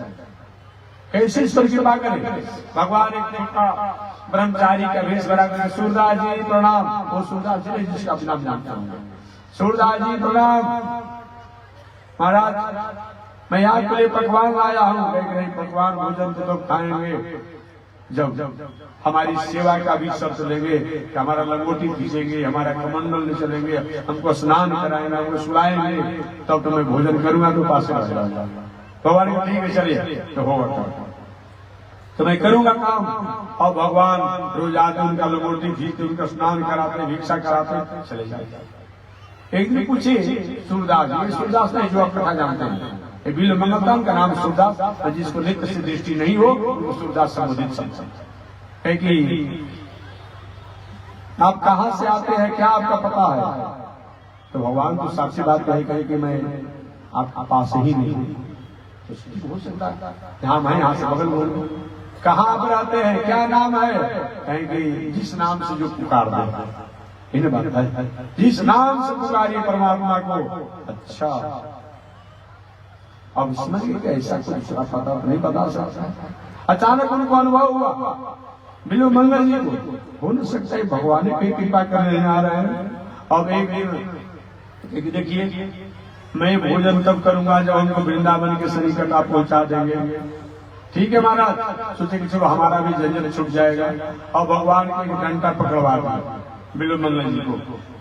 कैसे इस पर कृपा करें। भगवान एक छोटा ब्रह्मचारी का वेश बना कर सूरदास जी प्रणाम, वो सूरदास जी जिसका अपना नाम जानूंगा, सूरदास जी प्रणाम महाराज, मैं आपके लिए पकवान लाया हूँ। नहीं पकवान भोजन तो खाएंगे जब हमारी सेवा का भी शर्त लेंगे कि हमारा लंगोटी खींचेंगे, हमारा कमंडल ले चलेंगे, हमको स्नान कराएंगे, हमको सुलाएंगे, तब तो मैं भोजन करूंगा तो पास में जाऊंगा। भगवान को ठीक है चलिए तो होगा तो मैं करूंगा काम। और भगवान रोज आते उनका लंगोटी खींचते, उनका स्नान कराते, भिक्षा कराते, चले जाते। एक दिन पूछे सूरदास, ये सूरदास नहीं जो आप कथा जानते हैं, बिल मंगलदान का नाम सूरदास, जिसको नित्य से दृष्टि नहीं हो वो सूरदास संबोधित समझे है कि आप कहाँ से आते हैं, क्या आपका पता है। तो भगवान को साक्षी बात कहे कि मैं आपके पास ही नहीं हूँ। तो हो सकता है यहाँ मैं यहाँ से बगल बोलूं, कहाँ आप रहते हैं, क्या नाम है, कहें कि जिस नाम से जो पुकार दे, इन बात है जिस नाम से पुकारिए परमात्मा को। अच्छा अब इसमें ऐसा कुछ पता नहीं बता सकता। अचानक उनको अनुभव हुआ बिलो मंगल जी को, हो न सकता है भगवान की कृपा करने आ रहे हैं। अब एक दिन देखिए मैं भोजन तब करूंगा जब उनको वृंदावन के सन्निकट आप पहुंचा देंगे। ठीक है महाराज, सोचे कि चलो हमारा भी झंझट छूट जाएगा। और भगवान की डंडा पकड़वा दिया बिलो मंगल जी को,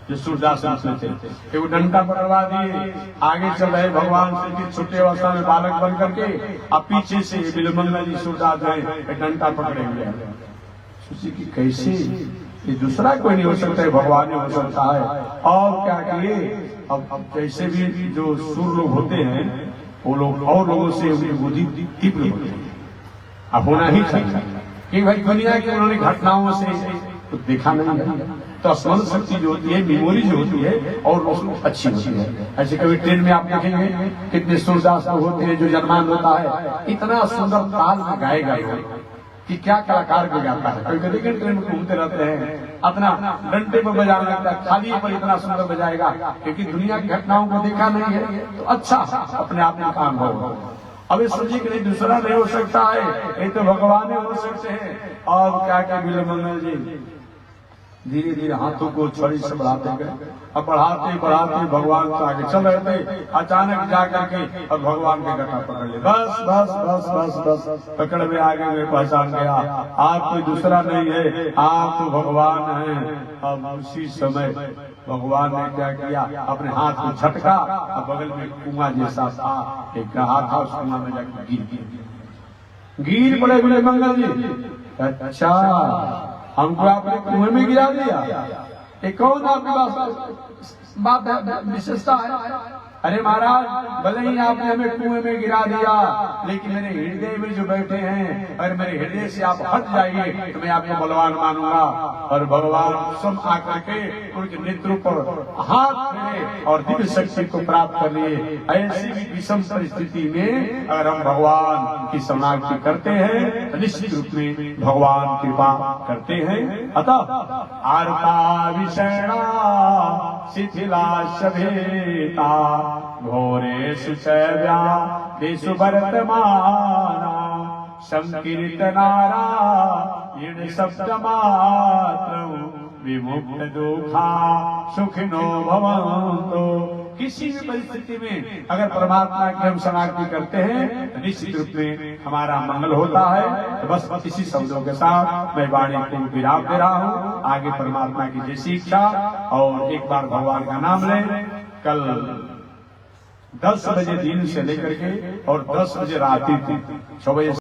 जो सूरदास में थे, वो डंडा पकड़वा दिए, आगे चल रहे भगवान से छोटे अवस्था में बालक बन करके, अब पीछे से बिलो मंगल जी सूरदास गए डंडा पकड़े हुए। सोचे कि कैसे ये दूसरा कोई नहीं हो सकता है, भगवान ही हो सकता है। और क्या किए, अब कैसे भी जो सूर लोग होते हैं वो लोग और लोगों से उनकी बुद्धि तीव्र होती है। अब होना ही चाहिए कि भाई दुनिया की उन्होंने घटनाओं से तो देखा नहीं है, तो स्मरण शक्ति जो होती है, मेमोरी जो होती है और अच्छी होती है। ऐसे कभी ट्रेन में आप देखेंगे कितने सूरदास होते हैं, जो जन्मान होता है इतना सुंदर ताल में गाएगा कि क्या कलाकार को गाता है। कभी कभी ट्रेन में घूमते रहते हैं, अपना डंडे पर बजाने लगता है, खाली पर इतना सुंदर बजाएगा क्योंकि दुनिया की घटनाओं को देखा नहीं है, तो अच्छा अपने आप में काम हो। अब इस सोचिए कि नहीं दूसरा नहीं हो सकता है, ये तो भगवान हो सकते हैं। और क्या क्या बिलो मंगल जी धीरे धीरे हाथों को छड़ी से बढ़ाते गए, अब बढ़ाते बढ़ाते भगवान को आगे चल रहे थे। अचानक जाकर के और भगवान के गटा पकड़ ले, बस बस बस बस बस पकड़ में आगे में पहचान गया आप कोई दूसरा नहीं है, आप तो भगवान हैं। अब उसी समय भगवान ने क्या किया, अपने हाथ को झटका, अब बगल में कुआं जैसा था, एक हाथ था, उस कुआं में जाकर गिर पड़े बिलो मंगल जी। अच्छा हमको आपने कुएं में गिरा दिया, ये कौन आपके पास बात विशेषता है। अरे महाराज भले ही आपने हमें कुएं में गिरा दिया, लेकिन मेरे हृदय में जो बैठे हैं, अगर मेरे हृदय से आप हट जाइए तो मैं आपको बलवान मानूंगा। और भगवान सब आकर के उनके नेत्रों पर हाथ फेरे और दिव्य शक्ति को प्राप्त कर लिए। ऐसी विषम परिस्थिति में अगर हम भगवान की शरणागति करते हैं तो निश्चित रूप में भगवान कृपा करते हैं। अतः आरता विषणा शिथिला शभेता घोरे सुचव्या देशु वर्तमाना संकीर्तनारा इन शब्द मात्र विमुक्त दुखा सुखिनो भवन्तु। किसी भी परिस्थिति में अगर परमात्मा की हम शरणागति करते हैं तो निश्चित रूप में हमारा मंगल होता है। तो बस इसी शब्दों के साथ मैं वाणी को विराम दे रहा हूँ। आगे परमात्मा की जैसी इच्छा, और एक बार भगवान का नाम लें। कल 10 बजे दिन से लेकर के और 10 बजे रात 6 बजे